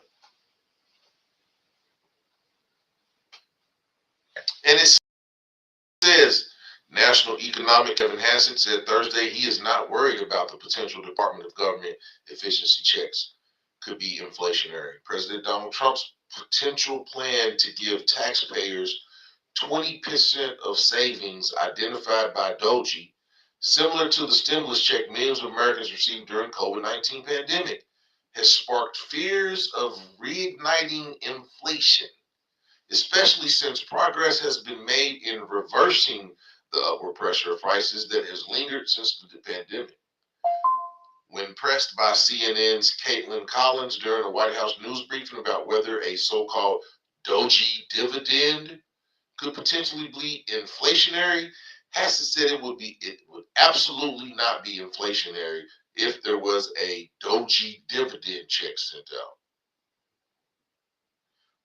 B: it? And it says, National Economic Kevin Hassett said Thursday he is not worried about the potential Department of Government efficiency checks could be inflationary. President Donald Trump's potential plan to give taxpayers 20% of savings identified by DOGE, similar to the stimulus check millions of Americans received during COVID-19 pandemic, has sparked fears of reigniting inflation, especially since progress has been made in reversing the upward pressure of prices that has lingered since the pandemic. When pressed by CNN's Caitlin Collins during a White House news briefing about whether a so-called DOGE dividend could potentially be inflationary, Hassett said it would absolutely not be inflationary if there was a DOGE dividend check sent out.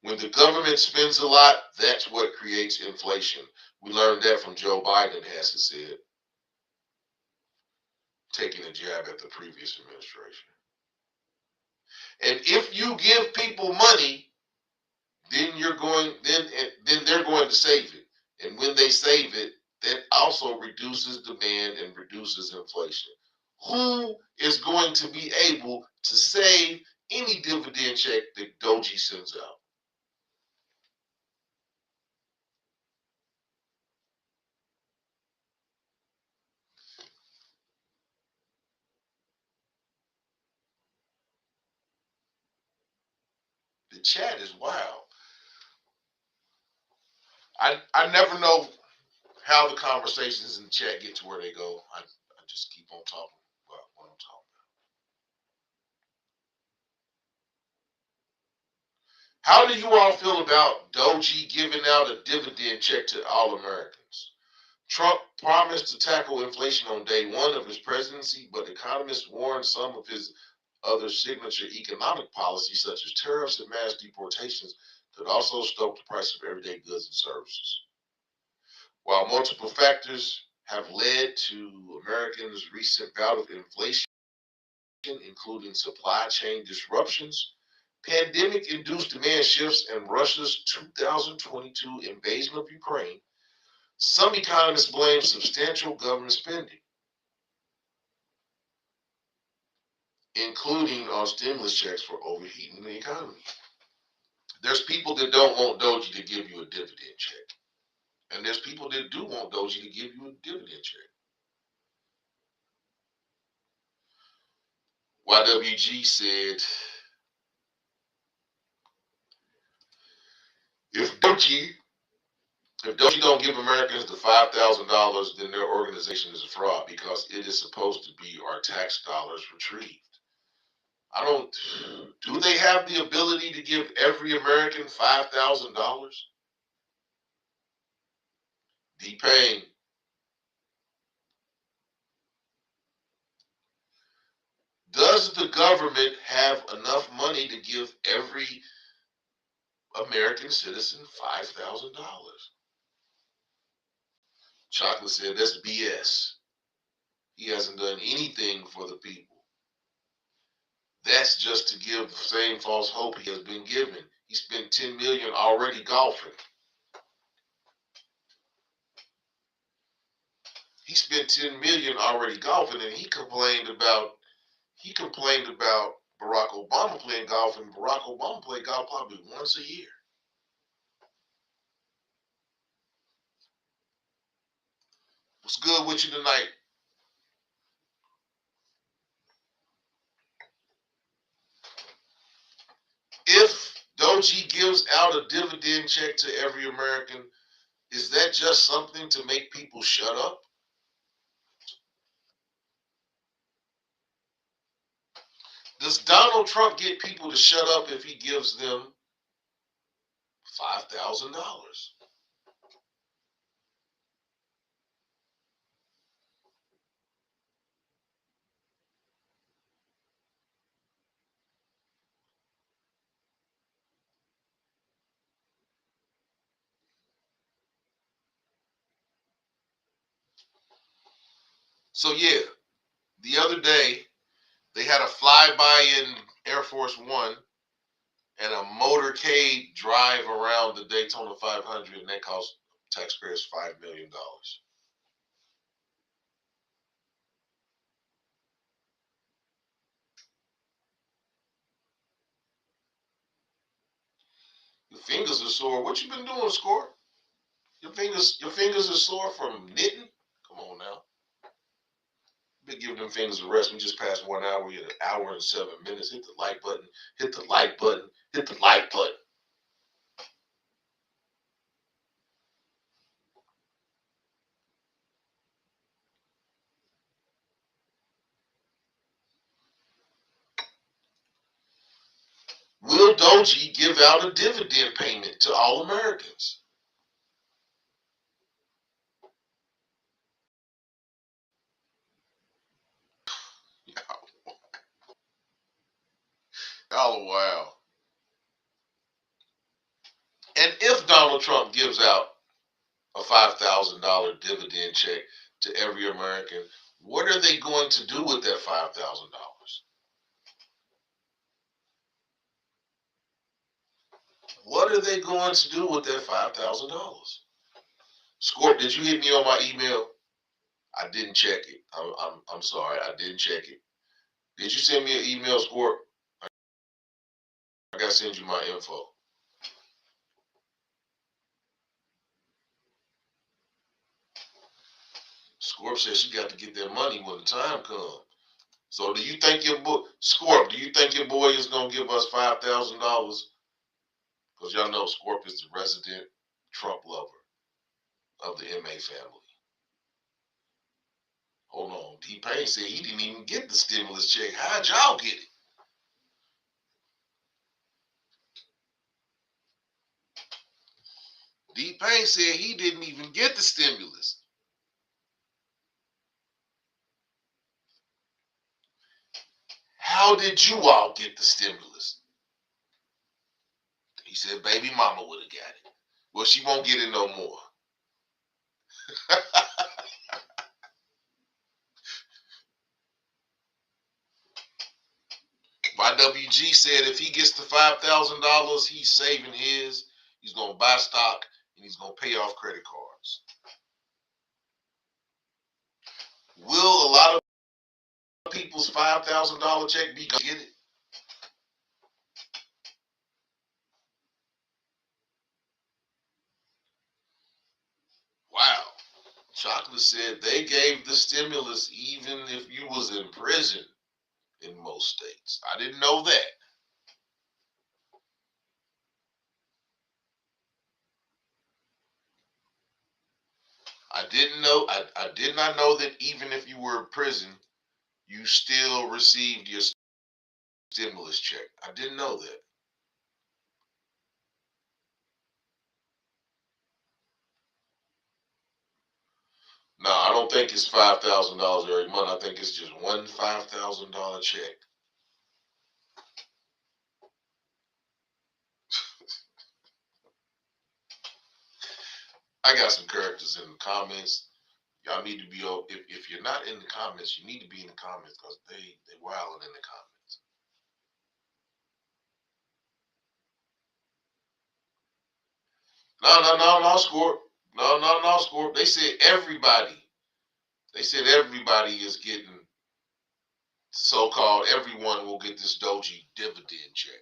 B: When the government spends a lot, that's what creates inflation. We learned that from Joe Biden, Hassett said, taking a jab at the previous administration. And if you give people money, then they're going to save it. And when they save it, that also reduces demand and reduces inflation. Who is going to be able to save any dividend check that DOGE sends out? The chat is wild. I never know how the conversations in the chat get to where they go. I just keep on talking about what I'm talking about. How do you all feel about DOGE giving out a dividend check to all Americans? Trump promised to tackle inflation on day one of his presidency, but economists warn some of his other signature economic policies, such as tariffs and mass deportations, could also stoke the price of everyday goods and services. While multiple factors have led to Americans' recent bout of inflation, including supply chain disruptions, pandemic-induced demand shifts, and Russia's 2022 invasion of Ukraine, some economists blame substantial government spending, including on stimulus checks, for overheating the economy. There's people that don't want DOGE to give you a dividend check. And there's people that do want DOGE to give you a dividend check. YWG said, if DOGE don't give Americans the $5,000, then their organization is a fraud because it is supposed to be our tax dollars retrieved. Do they have the ability to give every American $5,000? D-Pain. Does the government have enough money to give every American citizen $5,000? Chocolate said that's BS. He hasn't done anything for the people. That's just to give the same false hope he has been given. He spent $10 million already golfing. He spent $10 million already golfing, and he complained about Barack Obama playing golf, and Barack Obama played golf probably once a year. What's good with you tonight? If DOGE gives out a dividend check to every American, is that just something to make people shut up? Does Donald Trump get people to shut up if he gives them $5,000? So yeah, the other day they had a flyby in Air Force One and a motorcade drive around the Daytona 500, and that cost taxpayers $5 million. Your fingers are sore. What you been doing, Score? Your fingers are sore from knitting. Come on now. Been giving them fingers a rest. We just passed 1 hour. We had an hour and 7 minutes. Hit the like button. Hit the like button. Hit the like button. Will D.O.G.E give out a dividend payment to all Americans? Oh wow. And if Donald Trump gives out a $5,000 dividend check to every American, what are they going to do with that $5,000? What are they going to do with that $5,000? Scorp, did you hit me on my email? I didn't check it. I'm sorry, I didn't check it. Did you send me an email, Scorp? I gotta send you my info. Scorp says she got to get that money when the time comes. So do you think your boy, Scorp? Do you think your boy is gonna give us $5,000? Because y'all know Scorp is the resident Trump lover of the MA family. Hold on, D Payne said he didn't even get the stimulus check. How'd y'all get it? D Payne said he didn't even get the stimulus. How did you all get the stimulus? He said baby mama would have got it. Well, she won't get it no more. YWG said if he gets the $5,000, he's saving his. He's gonna buy stock and he's gonna pay off credit cards. Will a lot of people's $5,000 check be gonna get it? Wow. Chocolate said they gave the stimulus even if you was in prison in most states. I didn't know that. I didn't know. I did not know that even if you were in prison, you still received your stimulus check. I didn't know that. No, I don't think it's $5,000 every month. I think it's just one $5,000 check. I got some characters in the comments. Y'all need to be if you're not in the comments, you need to be in the comments because they wilding in the comments. No, Scorp. No, Scorp. They said everybody. They said everybody is getting so-called everyone will get this D.O.G.E dividend check.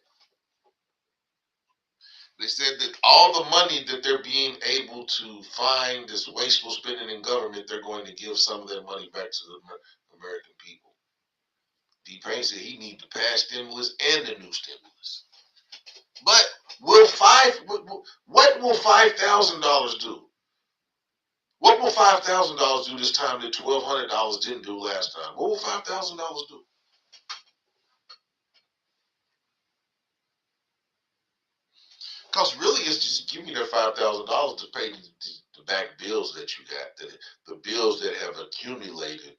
B: They said that all the money that they're being able to find this wasteful spending in government, they're going to give some of that money back to the American people. D. Payne said he needs the past stimulus and the new stimulus. But what will $5,000 do? What will $5,000 do this time that $1,200 didn't do last time? What will $5,000 do? Because really, it's just give me that $5,000 to pay the back bills that you got, the bills that have accumulated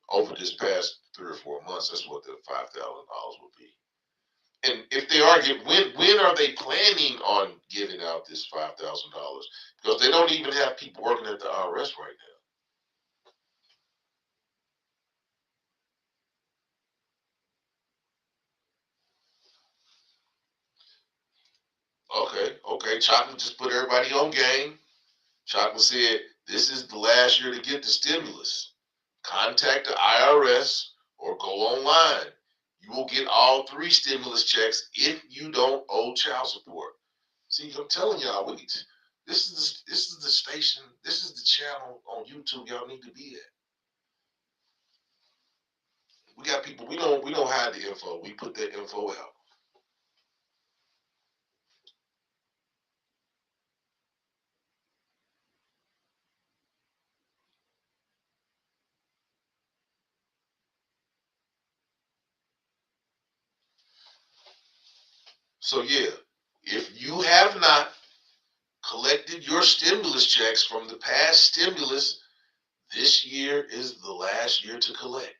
B: over this past 3 or 4 months. That's what the $5,000 would be. And if they are when are they planning on giving out this $5,000? Because they don't even have people working at the IRS right now. Okay, Chocolate just put everybody on game. Chocolate said, this is the last year to get the stimulus. Contact the IRS or go online. You will get all 3 stimulus checks if you don't owe child support. See, I'm telling y'all, this is the station, this is the channel on YouTube y'all need to be at. We got people, we don't hide the info. We put that info out. So yeah, if you have not collected your stimulus checks from the past stimulus, this year is the last year to collect.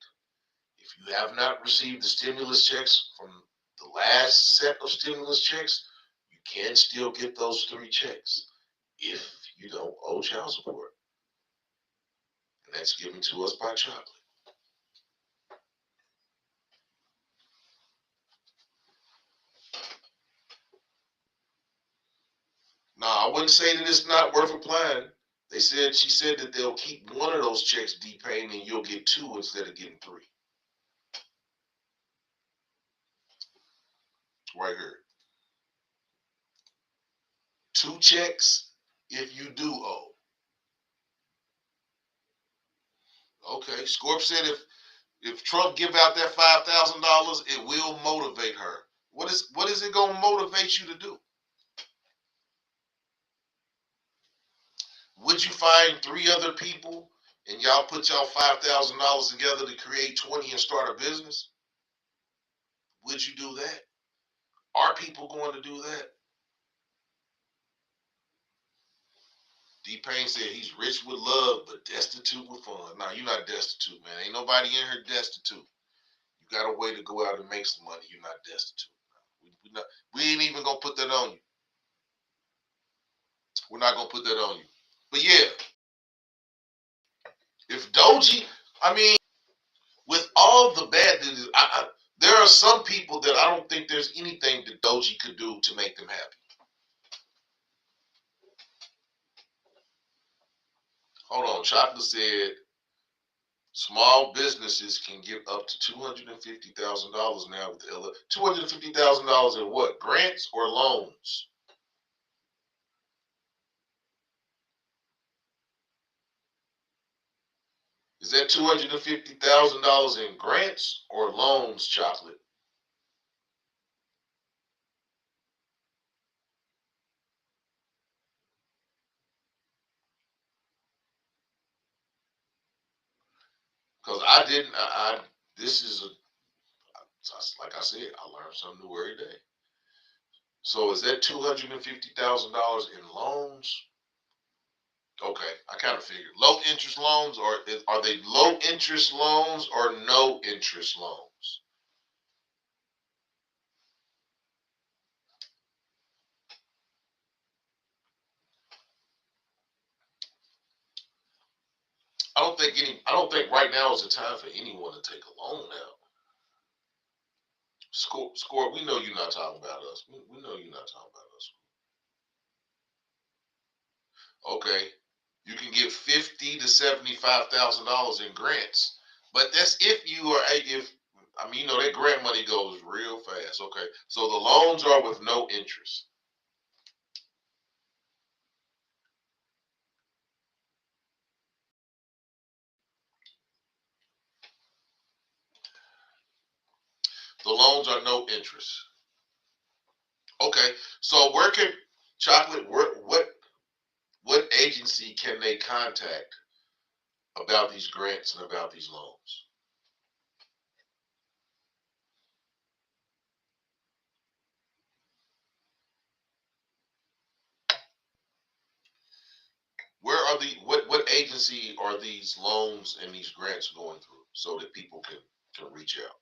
B: If you have not received the stimulus checks from the last set of stimulus checks, you can still get those 3 checks if you don't owe child support. And that's given to us by Chocolate. Now, I wouldn't say that it's not worth applying. She said that they'll keep one of those checks D-Pain and you'll get 2 instead of getting 3. Right here. 2 checks if you do owe. Okay. Scorp said if Trump give out that $5,000, it will motivate her. What is it gonna motivate you to do? Would you find 3 other people and y'all put y'all $5,000 together to create 20 and start a business? Would you do that? Are people going to do that? D-Pain said he's rich with love, but destitute with fun. Nah, you're not destitute, man. Ain't nobody in here destitute. You got a way to go out and make some money. You're not destitute. We ain't even gonna put that on you. We're not gonna put that on you. But yeah, if D.O.G.E, I mean, with all the bad, there are some people that I don't think there's anything that D.O.G.E could do to make them happy. Hold on, Chocolate said small businesses can give up to $250,000 now with the $250,000 in what? Grants or loans? Is that $250,000 in grants or loans, Chocolate? Because this is like I said, I learned something new every day. So is that $250,000 in loans? Okay, I kind of figured. Low interest loans, or are they low interest loans or no interest loans? I don't think right now is the time for anyone to take a loan out. Score. We know you're not talking about us. We know you're not talking about us. Okay, you can get $50,000 to $75,000 in grants, but that's if you are if I mean that grant money goes real fast. Okay, so the loans are with no interest. The loans are no interest. Okay, so where can Chocolate? What agency can they contact about these grants and about these loans? Where are what agency are these loans and these grants going through so that people can reach out?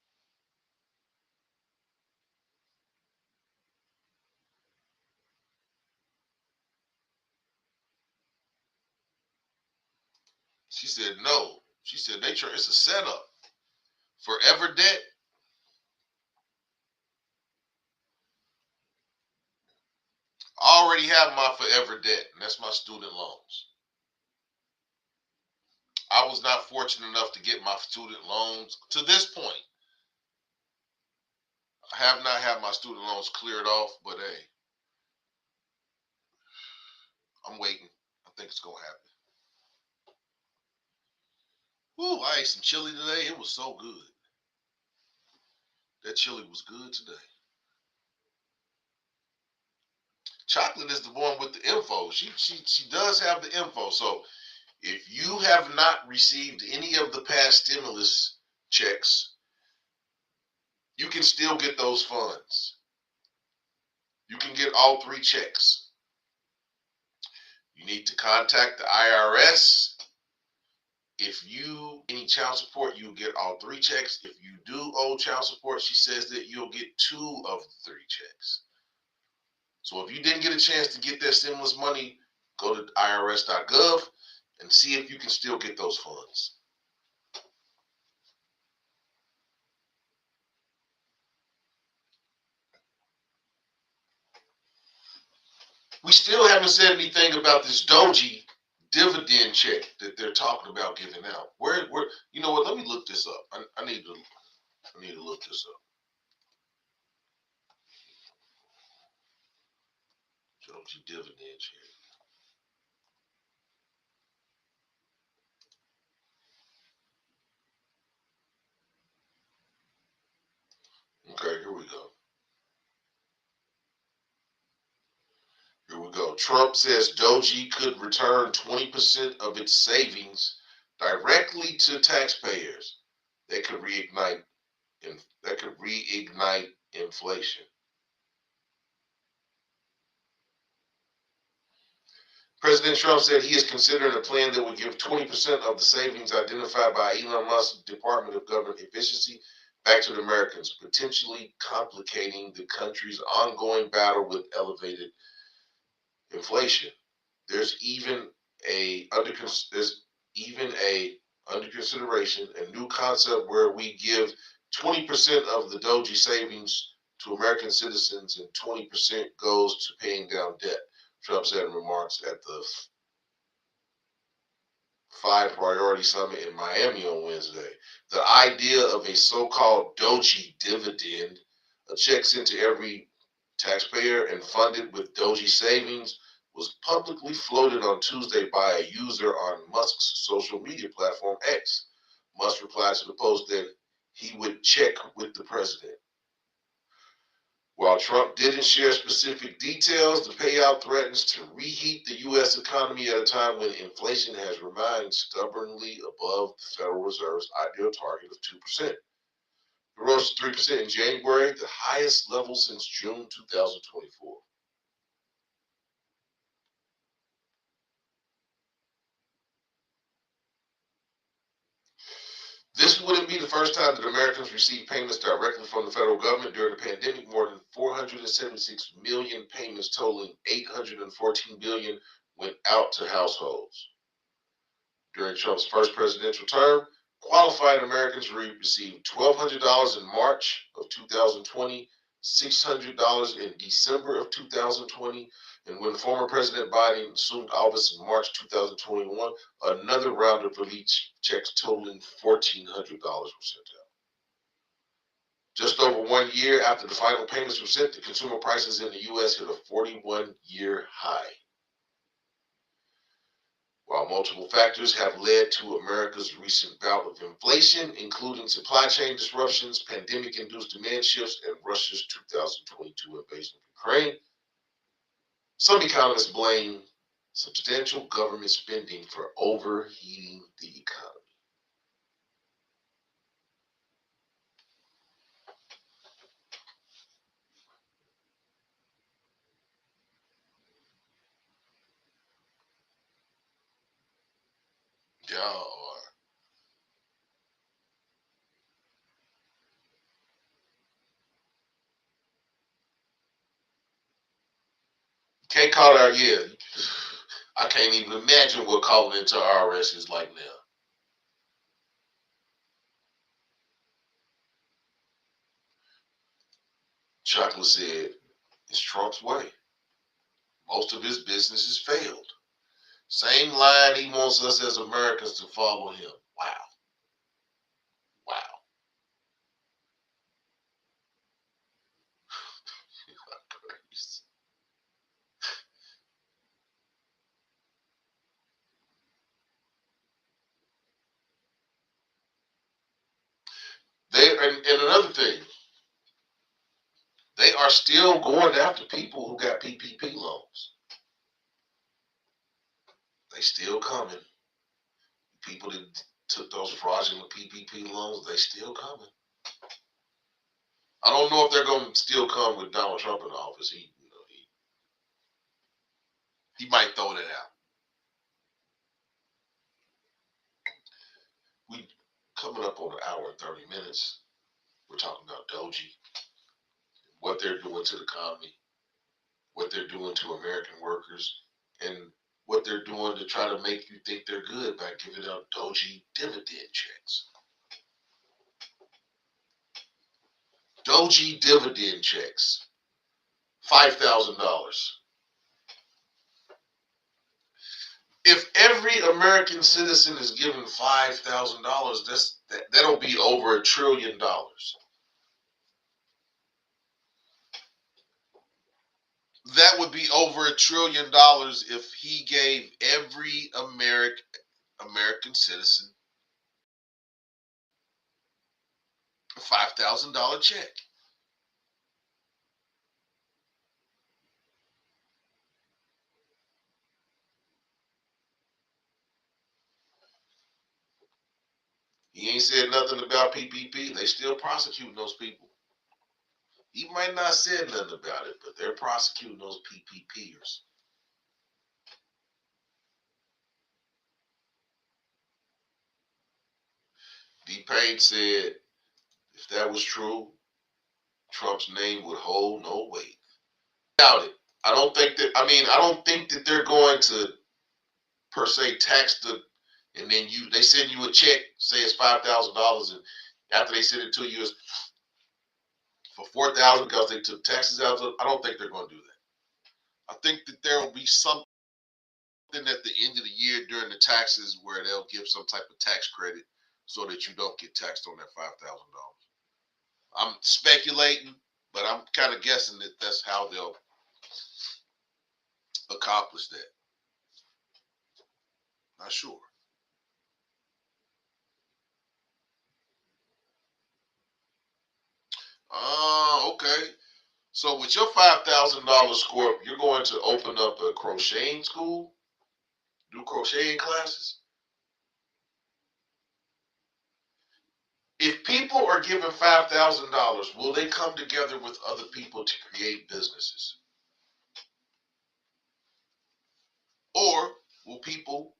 B: She said no. She said it's a setup. Forever debt. already have my forever debt, and that's my student loans. I was not fortunate enough to get my student loans to this point. I have not had my student loans cleared off, but hey, I'm waiting. I think it's gonna happen. Woo, I ate some chili today. It was so good. That chili was good today. Chocolate is the one with the info. She does have the info. So if you have not received any of the past stimulus checks, you can still get those funds. You can get all 3 checks. You need to contact the IRS. If you any child support, you'll get all 3 checks. If you do owe child support, she says that you'll get 2 of the 3 checks. So if you didn't get a chance to get that stimulus money, go to irs.gov and see if you can still get those funds. We still haven't said anything about this DOGE dividend check that they're talking about giving out. Where you know what? Let me look this up. I need to look this up. DOGE dividend check. Okay, here we go. Here we go. Trump says DOGE could return 20% of its savings directly to taxpayers. That could reignite inflation. President Trump said he is considering a plan that would give 20% of the savings identified by Elon Musk's Department of Government Efficiency back to the Americans, potentially complicating the country's ongoing battle with elevated inflation. There's even under consideration a new concept where we give 20% of the DOGE savings to American citizens and 20% goes to paying down debt, Trump said in remarks at the 5 Priority Summit in Miami on Wednesday. The idea of a so-called DOGE dividend, a check sent to every taxpayer and funded with DOGE savings, was publicly floated on Tuesday by a user on Musk's social media platform X. Musk replied to the post that he would check with the president. While Trump didn't share specific details, the payout threatens to reheat the U.S. economy at a time when inflation has remained stubbornly above the Federal Reserve's ideal target of 2%. It rose to 3% in January, the highest level since June 2024. This wouldn't be the first time that Americans received payments directly from the federal government during the pandemic. More than 476 million payments totaling $814 billion went out to households. During Trump's first presidential term, qualified Americans received $1,200 in March of 2020, $600 in December of 2020, and when former President Biden assumed office in March 2021, another round of relief checks totaling $1,400 were sent out. Just over 1 year after the final payments were sent, the consumer prices in the U.S. hit a 41-year high. While multiple factors have led to America's recent bout of inflation, including supply chain disruptions, pandemic-induced demand shifts, and Russia's 2022 invasion of Ukraine, some economists blame substantial government spending for overheating the economy. Y'all are. Can't call our I can't even imagine what calling into IRS is like now. Chocolate said, it's Trump's way. Most of his businesses failed. Same line he wants us as Americans to follow him. Wow. Wow. And another thing, they are still going after people who got PPP loans. They still coming. People that took those fraudulent PPP loans, they still coming. I don't know if they're going to still come with Donald Trump in office. He might throw that out. We coming up on an hour and 30 minutes. We're talking about DOGE, what they're doing to the economy, what they're doing to American workers, and what they're doing to try to make you think they're good by giving out DOGE dividend checks. DOGE dividend checks, $5,000. If every American citizen is given $5,000, that'll be over $1 trillion. That would be over $1 trillion if he gave every American citizen a $5,000 check. He ain't said nothing about PPP. They still prosecuting those people. He might not have said nothing about it, but they're prosecuting those PPPers. D.Payne said if that was true, Trump's name would hold no weight. Doubt it. I don't think that they're going to per se tax and then they send you a check, say it's $5,000, and after they send it to you, it's for $4,000 because they took taxes out of it. I don't think they're going to do that. I think that there will be something at the end of the year during the taxes where they'll give some type of tax credit so that you don't get taxed on that $5,000. I'm speculating, but I'm kind of guessing that that's how they'll accomplish that. Not sure. Okay. So with your $5,000 score, you're going to open up a crocheting school, do crocheting classes. If people are given $5,000, will they come together with other people to create businesses? Or will people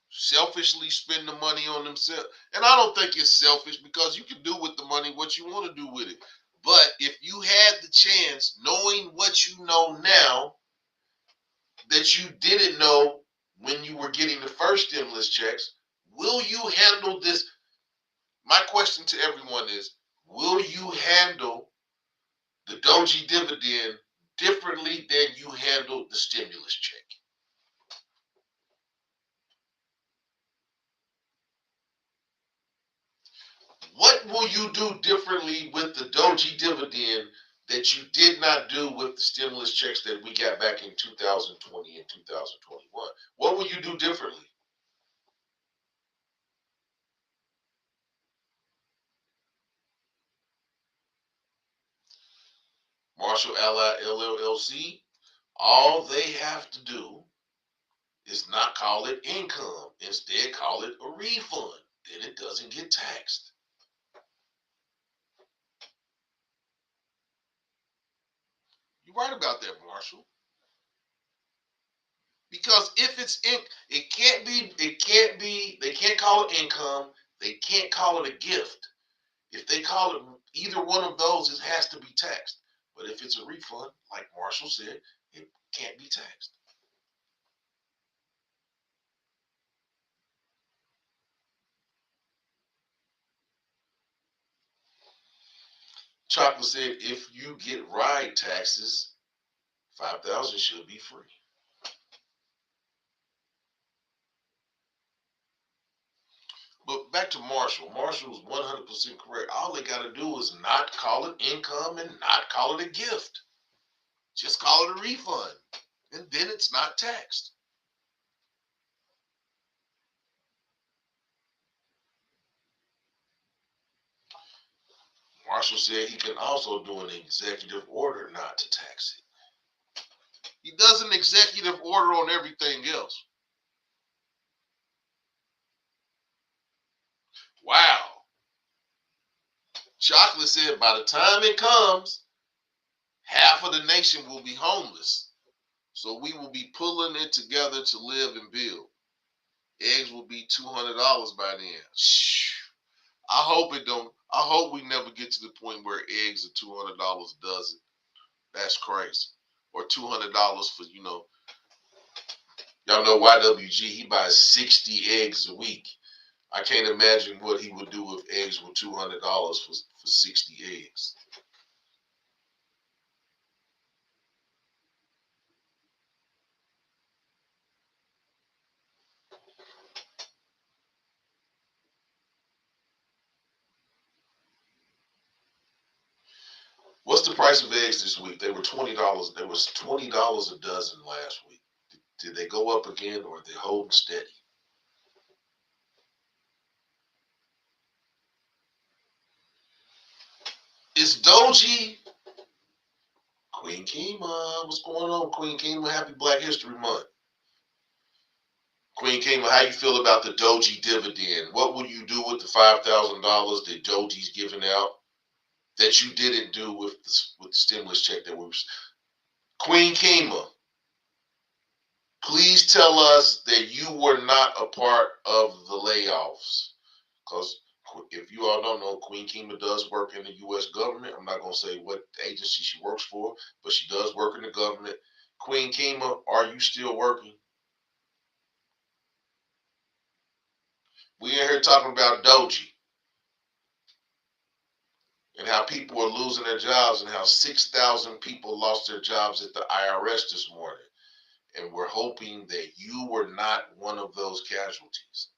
B: selfishly spend the money on themselves? And I don't think it's selfish because you can do with the money what you want to do with it. But if you had the chance, knowing what you know now, that you didn't know when you were getting the first stimulus checks, will you handle this? My question to everyone is, will you handle the DOGE dividend differently than you handled the stimulus check? What will you do differently with the DOGE dividend that you did not do with the stimulus checks that we got back in 2020 and 2021? What will you do differently? Marshall Ally LLC, all they have to do is not call it income. Instead, call it a refund. Then it doesn't get taxed. You're right about that, Marshall. Because if it's it can't be, they can't call it income, they can't call it a gift. If they call it either one of those, it has to be taxed. But if it's a refund, like Marshall said, it can't be taxed. Chocolate said if you get ride taxes, $5,000 should be free. But back to Marshall. Marshall's 100% correct. All they got to do is not call it income and not call it a gift. Just call it a refund. And then it's not taxed. Marshall said he can also do an executive order not to tax it. He does an executive order on everything else. Wow. Chocolate said by the time it comes, half of the nation will be homeless. So we will be pulling it together to live and build. Eggs will be $200 by then. I hope it don't. I hope we never get to the point where eggs are $200 a dozen. That's crazy. Or $200 for y'all know YWG. He buys 60 eggs a week. I can't imagine what he would do if eggs were $200 for 60 eggs. What's the price of eggs this week? They were $20. There was $20 a dozen last week. Did they go up again, or are they holding steady? Is D.O.G.E. Queen Kima? What's going on, Queen Kima? Happy Black History Month. Queen Kima, how you feel about the D.O.G.E. dividend? What will you do with the $5,000 that D.O.G.E.'s giving out that you didn't do with the stimulus check that we were? Queen Kima, please tell us that you were not a part of the layoffs. Because if you all don't know, Queen Kima does work in the U.S. government. I'm not going to say what agency she works for, but she does work in the government. Queen Kima, are you still working? We in here talking about D.O.G.E. and how people are losing their jobs and how 6,000 people lost their jobs at the IRS this morning. And we're hoping that you were not one of those casualties.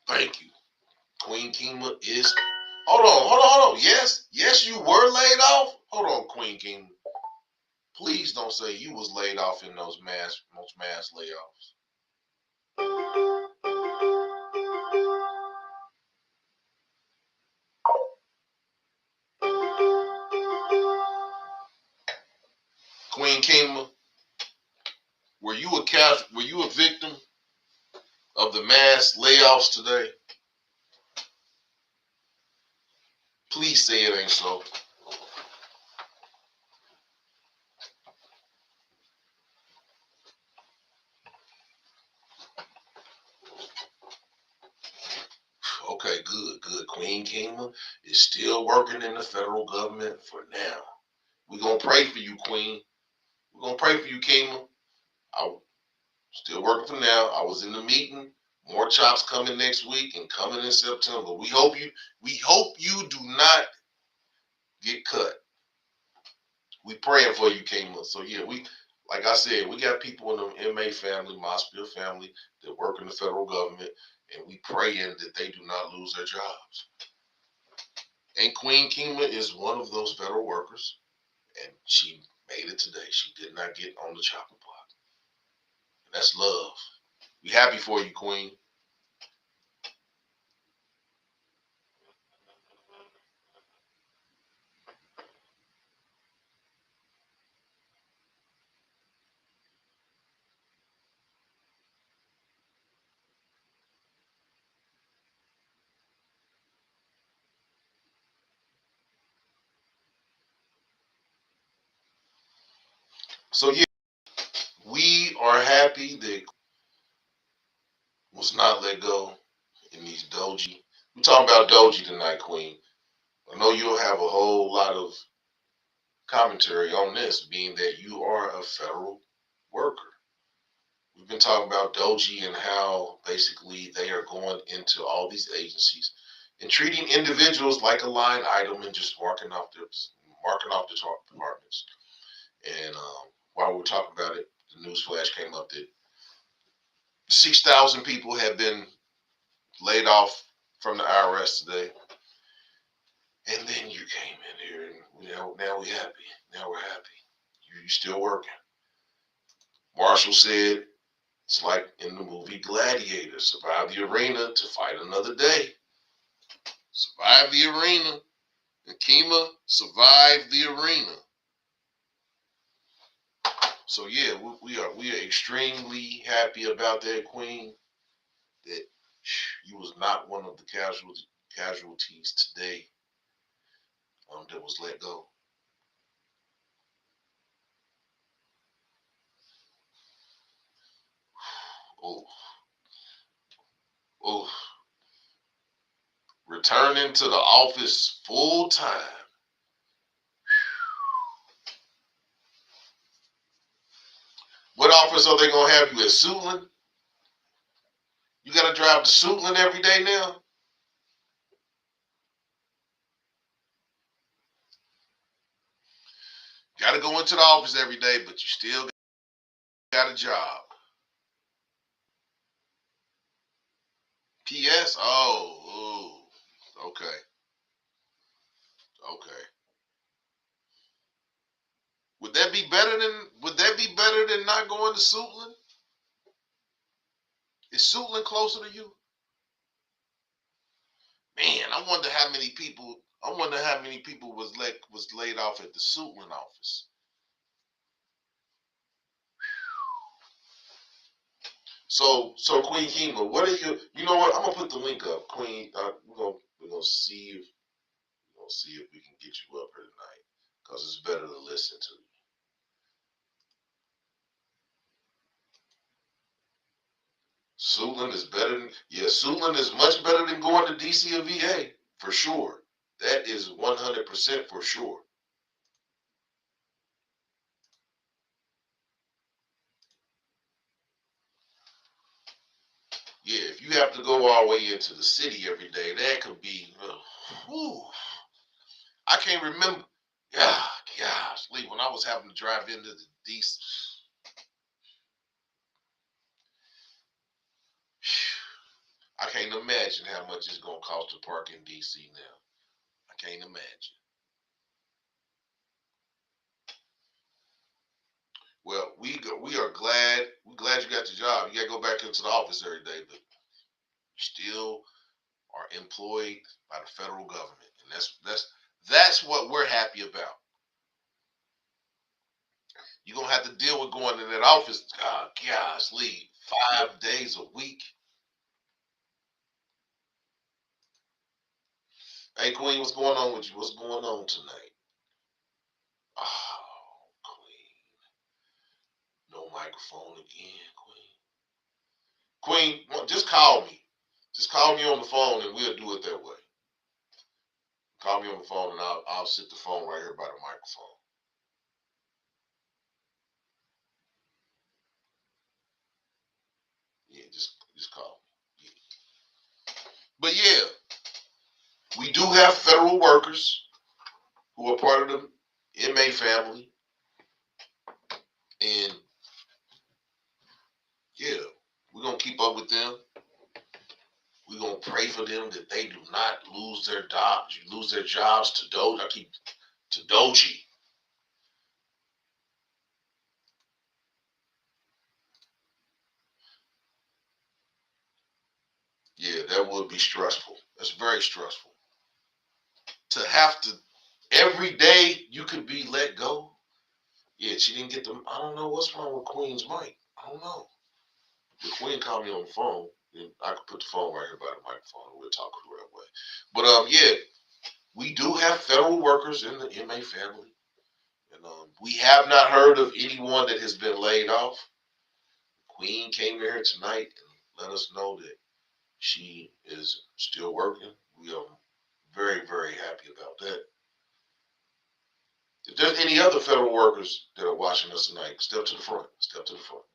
B: Thank you. Queen Kima is. Hold on. Yes, you were laid off. Hold on, Queen Kima. Please don't say you was laid off in those mass layoffs. Queen Kima, were you a victim of the mass layoffs today? Please say it ain't so. Okay, good. Queen Kima is still working in the federal government for now. We're going to pray for you, Queen. We're going to pray for you, Kima. I'm still working for now. I was in the meeting. More chops coming next week and coming in September. We hope you do not get cut. We praying for you, Kima. So yeah, like I said, we got people in the MA family, Maas family that work in the federal government, and we praying that they do not lose their jobs. And Queen Kima is one of those federal workers, and she made it today. She did not get on the chopping block. And that's love. We happy for you, Queen. So yeah, we are happy that was not let go in these D.O.G.E. We talking about D.O.G.E. tonight, Queen. I know you'll have a whole lot of commentary on this, being that you are a federal worker. We've been talking about DOGE and how basically they are going into all these agencies and treating individuals like a line item and just marking off the departments. And while we're talking about it, the news flash came up that 6,000 people have been laid off from the IRS today. And then you came in here and now we're happy. Now we're happy. You're still working. Marshall said, it's like in the movie Gladiator, survive the arena to fight another day. Survive the arena. And Kima survived the arena. So yeah, we are extremely happy about that, Queen. That you was not one of the casualties today that was let go. Oh, oh, returning to the office full time. What office are they gonna have you at, Suitland? You gotta drive to Suitland every day now. Gotta go into the office every day, but you still got a job. PS? Oh, okay. Okay. Would that be better than not going to Suitland? Is Suitland closer to you? Man, I wonder how many people was laid off at the Suitland office. So Queen Kima, what are you know what? I'm gonna put the link up, Queen. We're gonna see if we can get you up here tonight. Because it's better to listen to you. Suitland is Suitland is much better than going to DC or VA, for sure. That is 100% for sure. Yeah, if you have to go all the way into the city every day, that could be, I can't remember. Yeah, gosh, when I was having to drive into the DC, I can't imagine how much it's gonna cost to park in DC now. I can't imagine. Well, we're glad you got the job. You got to go back into the office every day, but you still are employed by the federal government, and that's what we're happy about. You're gonna have to deal with going in that office. Gosh, leave 5 days a week. Hey, Queen, what's going on with you? What's going on tonight? Oh, Queen, no microphone again, Queen. Queen, just call me. Just call me on the phone, and we'll do it that way. Call me on the phone, and I'll sit the phone right here by the microphone. Yeah, just call me. Yeah. But yeah, we do have federal workers who are part of the MA family, and yeah, we're gonna keep up with them. We're gonna pray for them that they do not lose their jobs to DOGE. To DOGE. Yeah, that would be stressful. That's very stressful. To have to every day you could be let go. Yeah, she didn't get them. I don't know what's wrong with Queen's mic. I don't know. The Queen called me on the phone. And I could put the phone right here by the microphone and we'll talk the right way. But yeah, we do have federal workers in the MA family. And we have not heard of anyone that has been laid off. Queen came here tonight and let us know that she is still working. We are very, very happy about that. If there's any other federal workers that are watching us tonight, step to the front. Step to the front.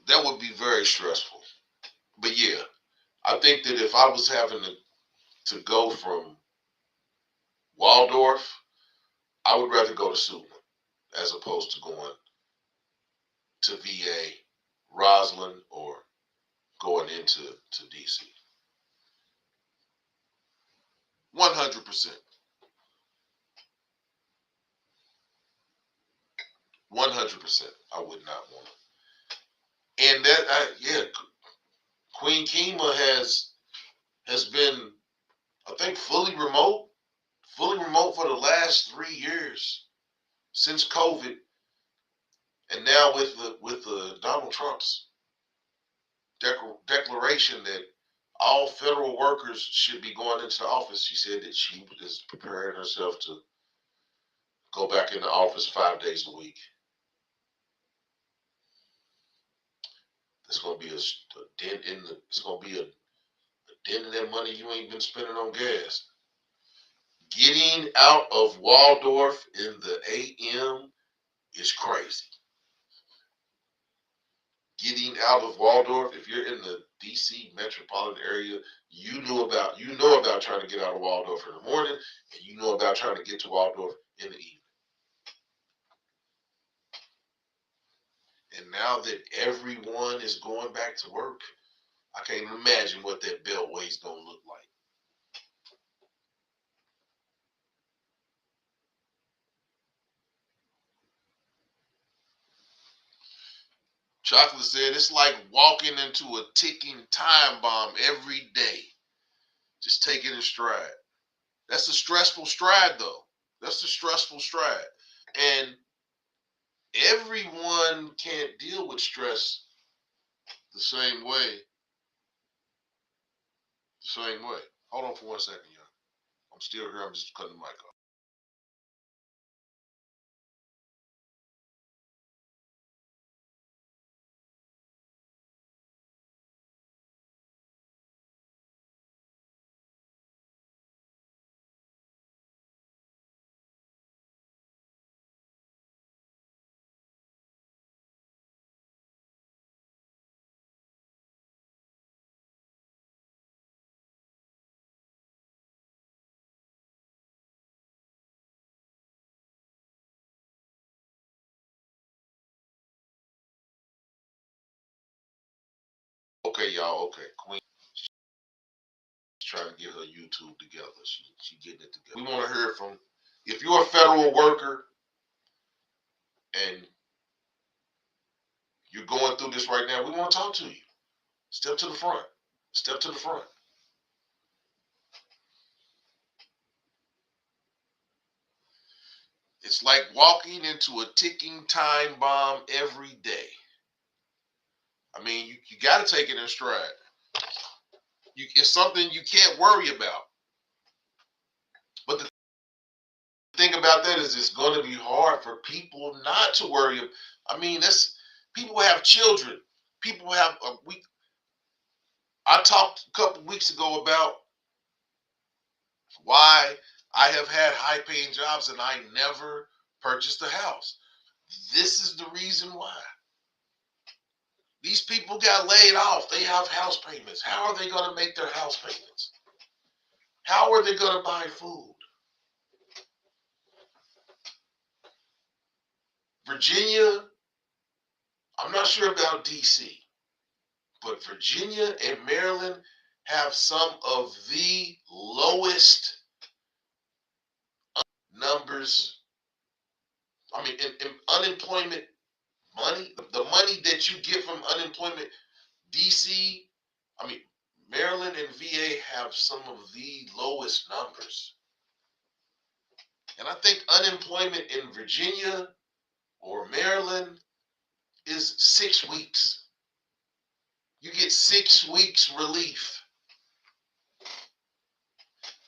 B: That would be very stressful. But yeah, I think that if I was having to go from Waldorf, I would rather go to Suitland as opposed to going to VA, Roslyn, or going into DC. 100%. 100%. I would not want it. And that, Queen Kima has been, I think, fully remote for the last 3 years since COVID, and now with the Donald Trump's declaration that all federal workers should be going into the office. She said that she is preparing herself to go back in the office 5 days a week. There's gonna be a dent in the. It's gonna be a dent in that money you ain't been spending on gas. Getting out of Waldorf in the AM is crazy. Getting out of Waldorf, if you're in the DC metropolitan area, you know about trying to get out of Waldorf in the morning, and you know about trying to get to Waldorf in the evening. And now that everyone is going back to work, I can't imagine what that beltway is going to look like. Chocolate said it's like walking into a ticking time bomb every day. Just take it in stride. That's a stressful stride, though. That's a stressful stride. And everyone can't deal with stress the same way. Hold on for 1 second, y'all. I'm still here. I'm just cutting the mic off. Okay, y'all. Okay, Queen. She's trying to get her YouTube together. She getting it together. We want to hear from. If you're a federal worker and you're going through this right now, we want to talk to you. Step to the front. Step to the front. It's like walking into a ticking time bomb every day. I mean, you got to take it in stride. It's something you can't worry about. But the thing about that is it's going to be hard for people not to worry. I mean, people have children. People have I talked a couple weeks ago about why I have had high-paying jobs and I never purchased a house. This is the reason why. These people got laid off. They have house payments. How are they going to make their house payments? How are they going to buy food? Virginia, I'm not sure about DC, but Virginia and Maryland have some of the lowest numbers. I mean, in unemployment money, the money that you get from unemployment, DC, I mean, Maryland and VA have some of the lowest numbers. And I think unemployment in Virginia or Maryland is 6 weeks. You get 6 weeks relief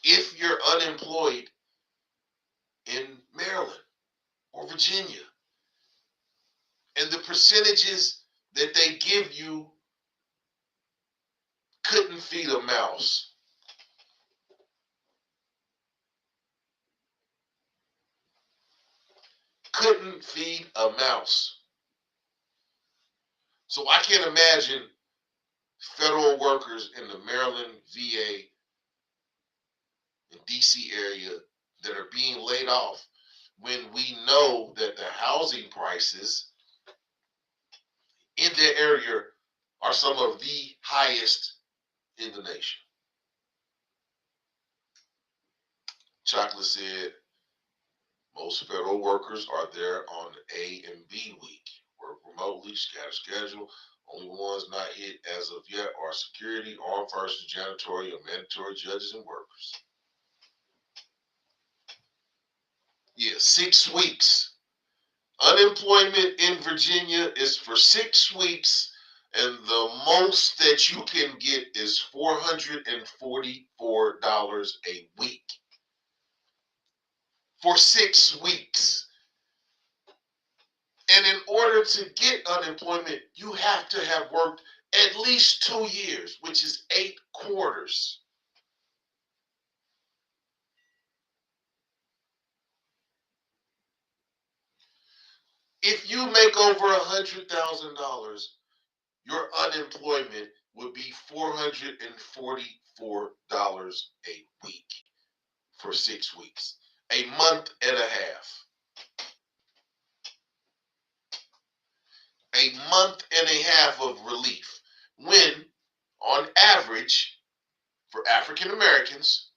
B: if you're unemployed in Maryland or Virginia. And the percentages that they give you couldn't feed a mouse. Couldn't feed a mouse. So I can't imagine federal workers in the Maryland, VA, and DC area that are being laid off when we know that the housing prices in their area are some of the highest in the nation. Chocolate said most federal workers are there on A and B week, work remotely, scatter schedule. Only ones not hit as of yet are security, armed forces, janitorial, and mandatory judges and workers. Yeah, 6 weeks. Unemployment in Virginia is for 6 weeks, and the most that you can get is $444 a week. For 6 weeks. And in order to get unemployment, you have to have worked at least 2 years, which is 8 quarters. If you make over $100,000, your unemployment would be $444 a week for 6 weeks, a month and a half. A month and a half of relief, when on average for African Americans,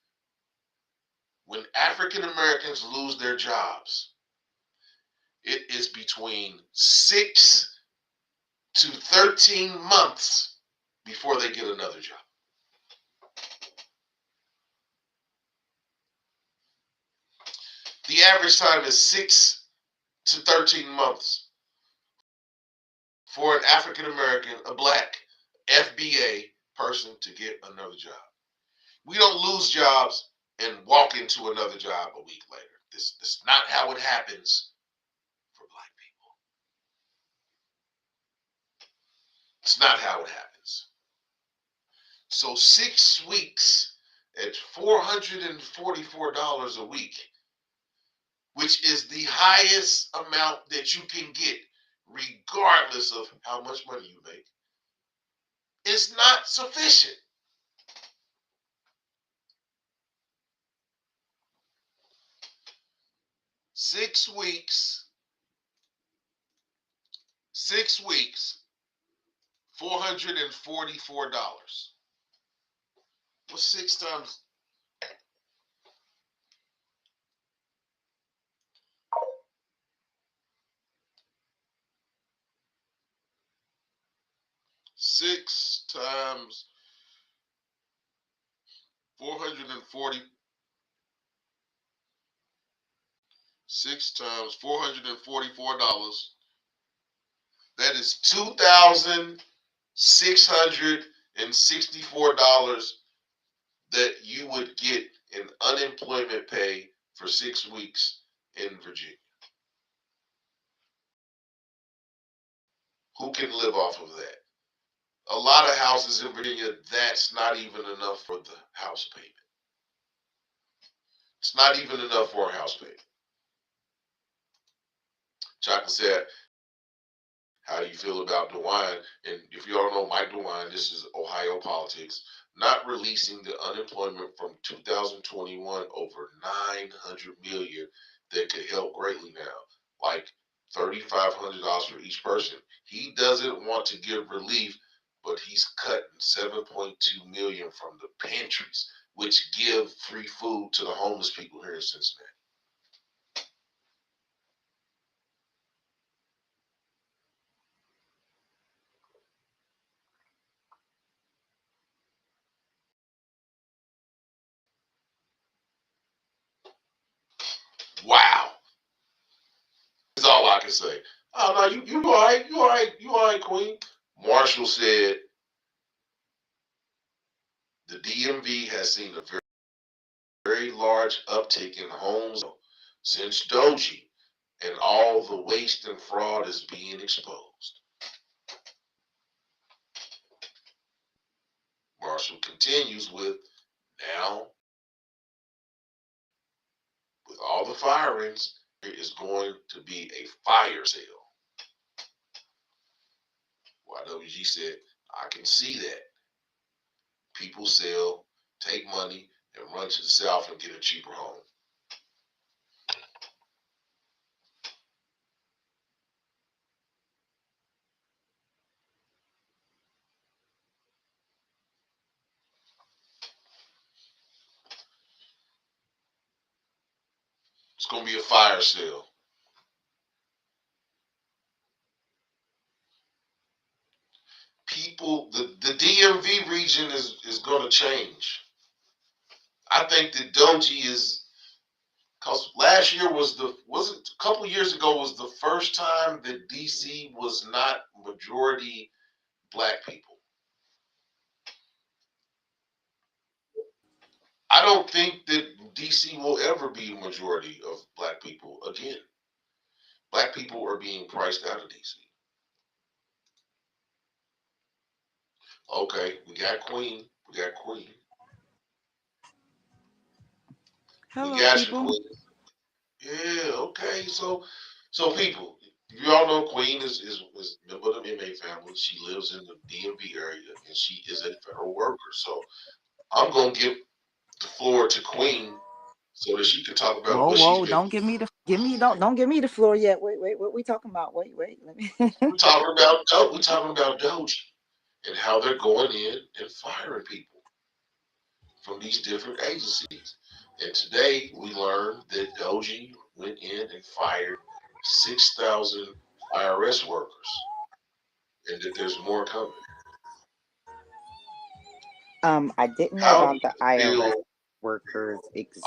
B: when African Americans lose their jobs, it is between 6 to 13 months before they get another job. The average time is 6 to 13 months for an African American, a black FBA person to get another job. We don't lose jobs and walk into another job a week later. This is not how it happens for black people. It's not how it happens. So 6 weeks at $444 a week, which is the highest amount that you can get, regardless of how much money you make, is not sufficient. Six weeks, $444. What's 6 times? Six times 440. 6 times $444. That is $2,664 that you would get in unemployment pay for 6 weeks in Virginia. Who can live off of that? A lot of houses in Virginia, that's not even enough for the house payment. It's not even enough for a house payment. Chocolate said, how do you feel about DeWine? And if you don't know Mike DeWine, this is Ohio politics, not releasing the unemployment from 2021 over 900 million that could help greatly now, like $3,500 for each person. He doesn't want to give relief, but he's cutting 7.2 million from the pantries, which give free food to the homeless people here in Cincinnati. Wow. That's all I can say. Oh no, you all right, you all right, you all right, Queen. Marshall said the DMV has seen a very large uptick in homes since DOGE, and all the waste and fraud is being exposed. Marshall continues with, now, with all the firings, there is going to be a fire sale. YWG said, I can see that. People sell, take money, and run to the South and get a cheaper home. It's going to be a fire sale. People, the DMV region is going to change. I think that DOGE is, because last year was a couple years ago was the first time that DC was not majority black people. I don't think that DC will ever be a majority of black people again. Black people are being priced out of DC. Okay, we got Queen. We got Queen. We
C: Hello,
B: got you,
C: people.
B: Queen. Yeah, okay. So people, you all know Queen is a member of the MA family. She lives in the DMV area and she is a federal worker. So I'm gonna give the floor to Queen so that she can talk about
C: Whoa,
B: what she's
C: whoa!
B: been.
C: Don't don't give me the floor yet. Wait. What we talking about? Wait. Let me.
B: We're talking about DOGE and how they're going in and firing people from these different agencies. And today we learned that DOGE went in and fired 6,000 IRS workers, and that there's more coming.
C: I didn't know
B: How do
C: about the
B: you
C: IRS
B: feel?
C: workers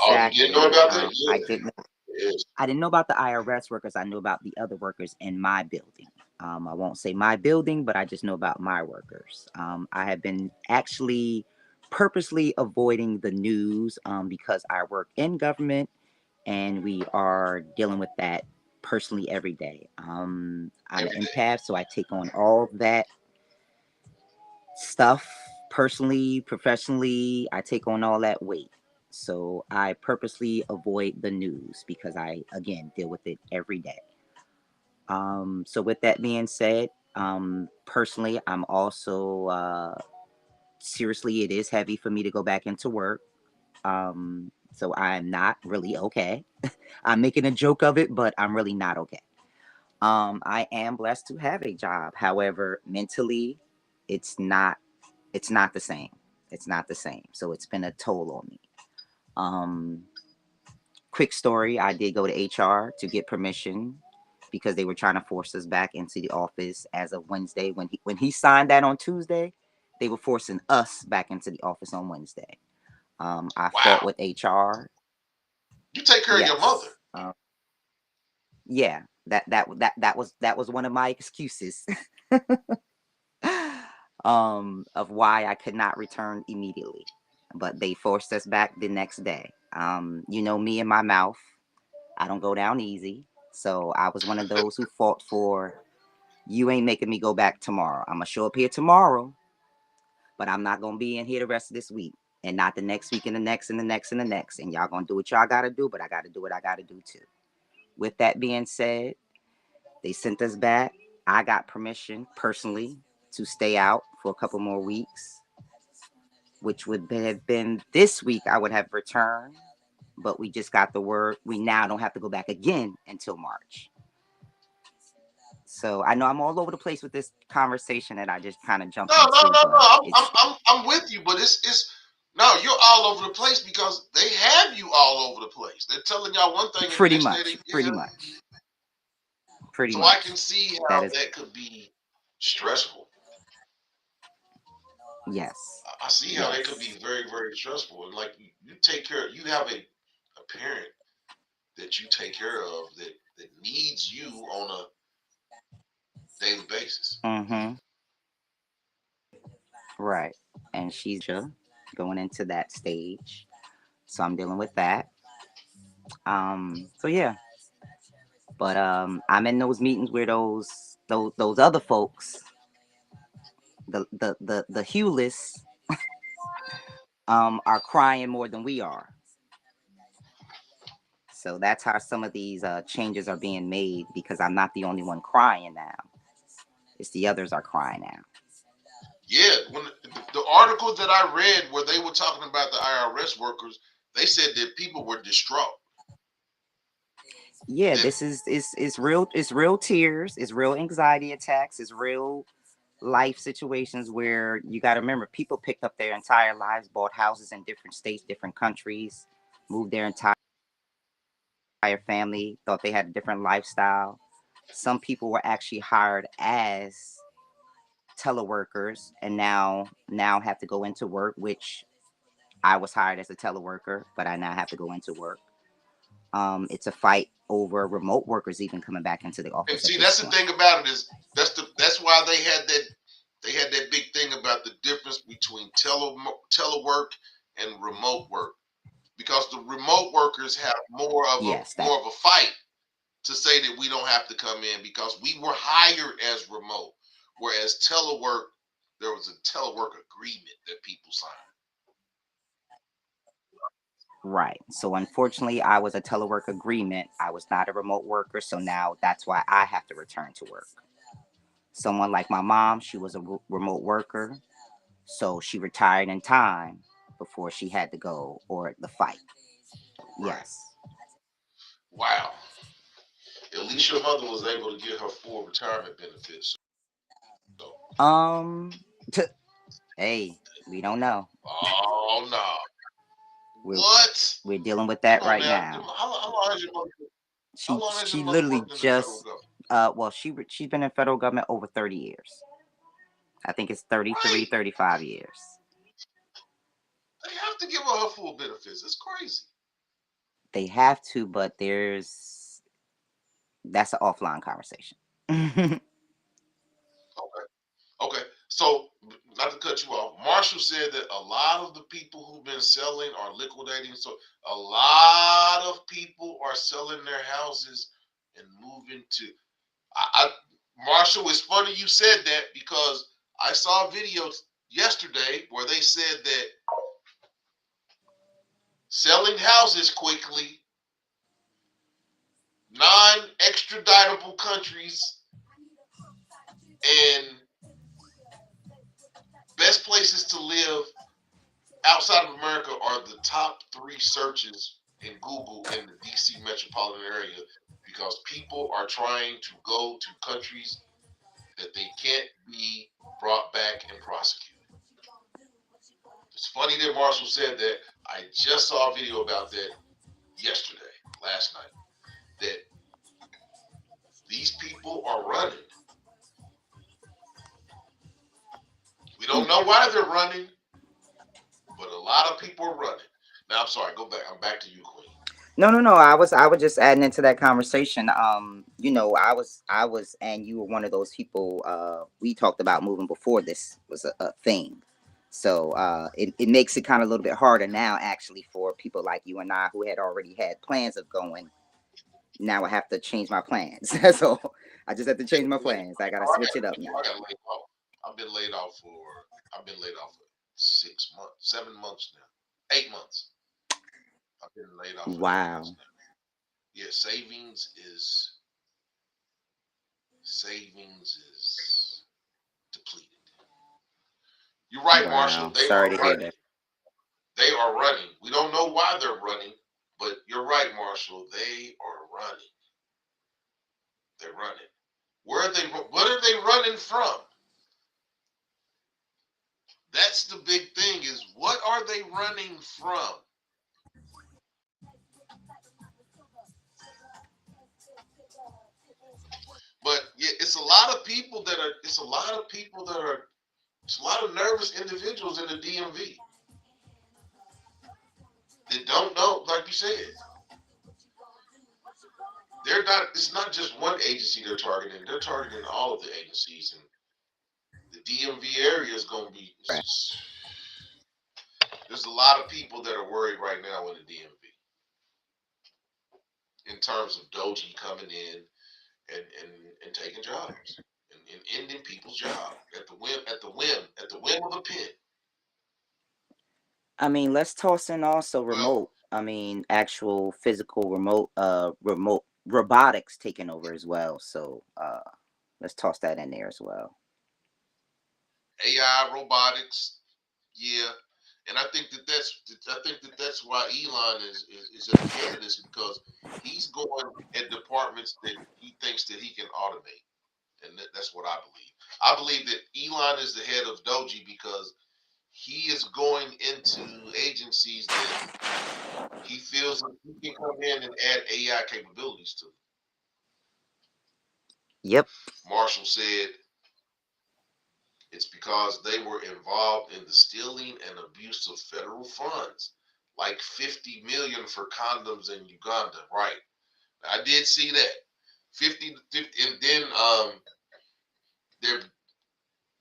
B: Oh, you didn't know
C: exactly.
B: about that?
C: I
B: Yeah.
C: didn't.
B: Yes.
C: I didn't know about the IRS workers. I knew about the other workers in my building. I won't say my building, but I just know about my workers. I have been actually purposely avoiding the news because I work in government and we are dealing with that personally every day. I'm an
B: Every day.
C: empath, so I take on all that stuff personally, professionally. I take on all that weight. So I purposely avoid the news because I, again, deal with it every day. So with that being said, personally, I'm also seriously, it is heavy for me to go back into work. So I'm not really okay. I'm making a joke of it, but I'm really not okay. I am blessed to have a job. However, mentally, it's not it's not the same. It's not the same. So it's been a toll on me. Um, Quick story: I did go to HR to get permission because they were trying to force us back into the office as of Wednesday. When he signed that on Tuesday, they were forcing us back into the office on Wednesday. I fought
B: Wow.
C: with HR.
B: You take care of your mother.
C: Yes. Yeah. That was one of my excuses. Of why I could not return immediately. But they forced us back the next day. You know me and my mouth. I don't go down easy. So I was one of those who fought for, you ain't making me go back tomorrow. I'm gonna show up here tomorrow, but I'm not gonna be in here the rest of this week. And not the next week and the next and the next and the next. And y'all gonna do what y'all gotta do, but I gotta do what I gotta do too. With that being said, they sent us back. I got permission personally to stay out for a couple more weeks, which would have been this week. I would have returned, but we just got the word we now don't have to go back again until March. So I know I'm all over the place with this conversation that I just kind of jumped into,
B: No.
C: but
B: I'm,
C: it's
B: I'm, I'm with you, but it's no. You're all over the place because they have you all over the place. They're telling y'all one thing, and the
C: pretty
B: next day
C: much,
B: they yeah.
C: pretty
B: So I can
C: much.
B: see
C: That
B: how
C: is,
B: that could be stressful.
C: yes,
B: I see how that could be
C: yes.
B: very, very stressful. And like you take care, you have a parent that you take care of that needs you on a daily basis.
C: Mm-hmm. Right. And she's going into that stage. So I'm dealing with that. So yeah. But I'm in those meetings where those other folks, the Hewless, are crying more than we are. So that's how some of these changes are being made, because I'm not the only one crying now. It's the others are crying now.
B: Yeah, when the article that I read where they were talking about the IRS workers, they said that people were distraught.
C: Yeah,
B: That
C: this is real. It's real tears. It's real anxiety attacks. It's real life situations where you got to remember, people picked up their entire lives, bought houses in different states, different countries, moved their entire family, thought they had a different lifestyle. Some people were actually hired as teleworkers and now have to go into work, which I was hired as a teleworker, but I now have to go into work. It's a fight over remote workers even coming back into the
B: and
C: office at
B: see
C: this
B: that's the
C: point.
B: thing about it is that's why they had that big thing about the difference between telework and remote work, because the remote workers have
C: Yes, that
B: more of a fight to say that we don't have to come in because we were hired as remote, whereas telework, there was a telework agreement that people signed.
C: right. So unfortunately, I was a telework agreement. I was not a remote worker, so now that's why I have to return to work. Someone like my mom, she was a remote worker, so she retired in time before she had to go or the fight.
B: Right.
C: Yes.
B: Wow. At least your mother was able to get her full retirement benefits. So,
C: Um. T- hey, we don't know.
B: oh no.
C: We're
B: What?
C: we're dealing with
B: Come
C: that
B: on
C: right
B: now.
C: now.
B: How
C: She
B: long has your
C: she
B: mother
C: literally
B: worked in the federal
C: just
B: government?
C: well, she's been in federal government over 30 years. I think it's 33,
B: Right.
C: 35 years.
B: They have to give her full benefits. It's crazy.
C: They have to, but that's an offline conversation.
B: Okay. Okay. So, not to cut you off, Marshall said that a lot of the people who've been selling are liquidating. So, a lot of people are selling their houses and moving to. Marshall, it's funny you said that because I saw videos yesterday where they said that selling houses quickly, non-extraditable countries, and best places to live outside of America are the top three searches in Google in the DC metropolitan area, because people are trying to go to countries that they can't be brought back and prosecuted. It's funny that Marshall said that. I just saw a video about that yesterday, last night, that these people are running. We don't know why they're running, but a lot of people are running. Now, I'm sorry, go back. I'm back to you, Queen.
C: No, no, no. I was just adding into that conversation. And you were one of those people. We talked about moving before this was a thing. So it makes it kind of a little bit harder now, actually, for people like you and I who had already had plans of going. Now I have to change my plans. So I just have to change my plans. I gotta switch it up now.
B: I got laid off. I've been laid off for I've been laid off for 6 months, 7 months now, 8 months. I've been laid off for 8 months
C: Wow.
B: now. Yeah, savings is depleted. You're right, Marshall.
C: Wow.
B: They
C: Sorry
B: are
C: to hear
B: running.
C: that.
B: They are running. We don't know why they're running, but you're right, Marshall. They are running. They're running. Where are they? What are they running from? That's the big thing. Is what are they running from? But yeah, it's a lot of people that are. It's a lot of people that are. It's a lot of nervous individuals in the DMV that don't know. Like you said, they're not. It's not just one agency they're targeting. They're targeting all of the agencies, and the DMV area is going to be. There's a lot of people that are worried right now in the DMV in terms of DOGE coming in and taking jobs and ending people's job at the whim of the pen.
C: I mean, let's toss in also
B: Well,
C: remote. I mean, actual physical remote robotics taking over as well. So let's toss that in there as well.
B: AI, robotics, yeah, and I think that's why Elon is at the head of this because he's going at departments that he thinks that he can automate, and that's what I believe. I believe that Elon is the head of DOGE because he is going into agencies that he feels like he can come in and add AI capabilities to.
C: Yep.
B: Marshall said it's because they were involved in the stealing and abuse of federal funds, like 50 million for condoms in Uganda. Right, I did see that 50, and then there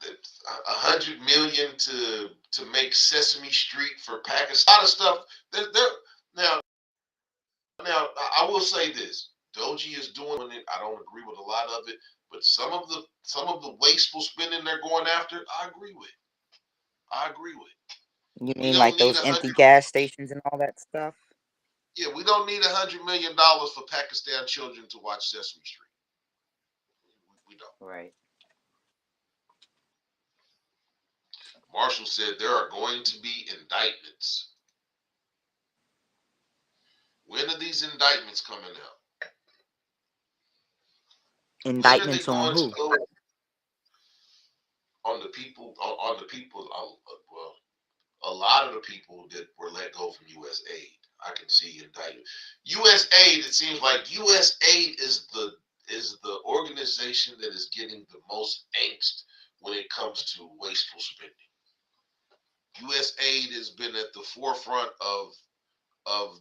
B: 100 million to make Sesame Street for Pakistan. A lot of stuff. Now, I will say this: DOGE is doing it. I don't agree with a lot of it, but some of the wasteful spending they're going after, I agree with. I agree with.
C: You
B: We
C: mean
B: don't
C: like
B: need
C: those
B: a
C: empty
B: hundred.
C: gas stations and all that stuff?
B: Yeah, we don't need $100 million for Pakistan children to watch Sesame Street. We don't.
C: Right.
B: Marshall said there are going to be indictments. When are these indictments coming out? When are they
C: Indictments on
B: going to
C: who?
B: go on the people? On the people? Well, a lot of the people that were let go from U.S. aid. I can see indictment. U.S. aid. It seems like U.S. aid is the organization that is getting the most angst when it comes to wasteful spending. U.S. aid has been at the forefront of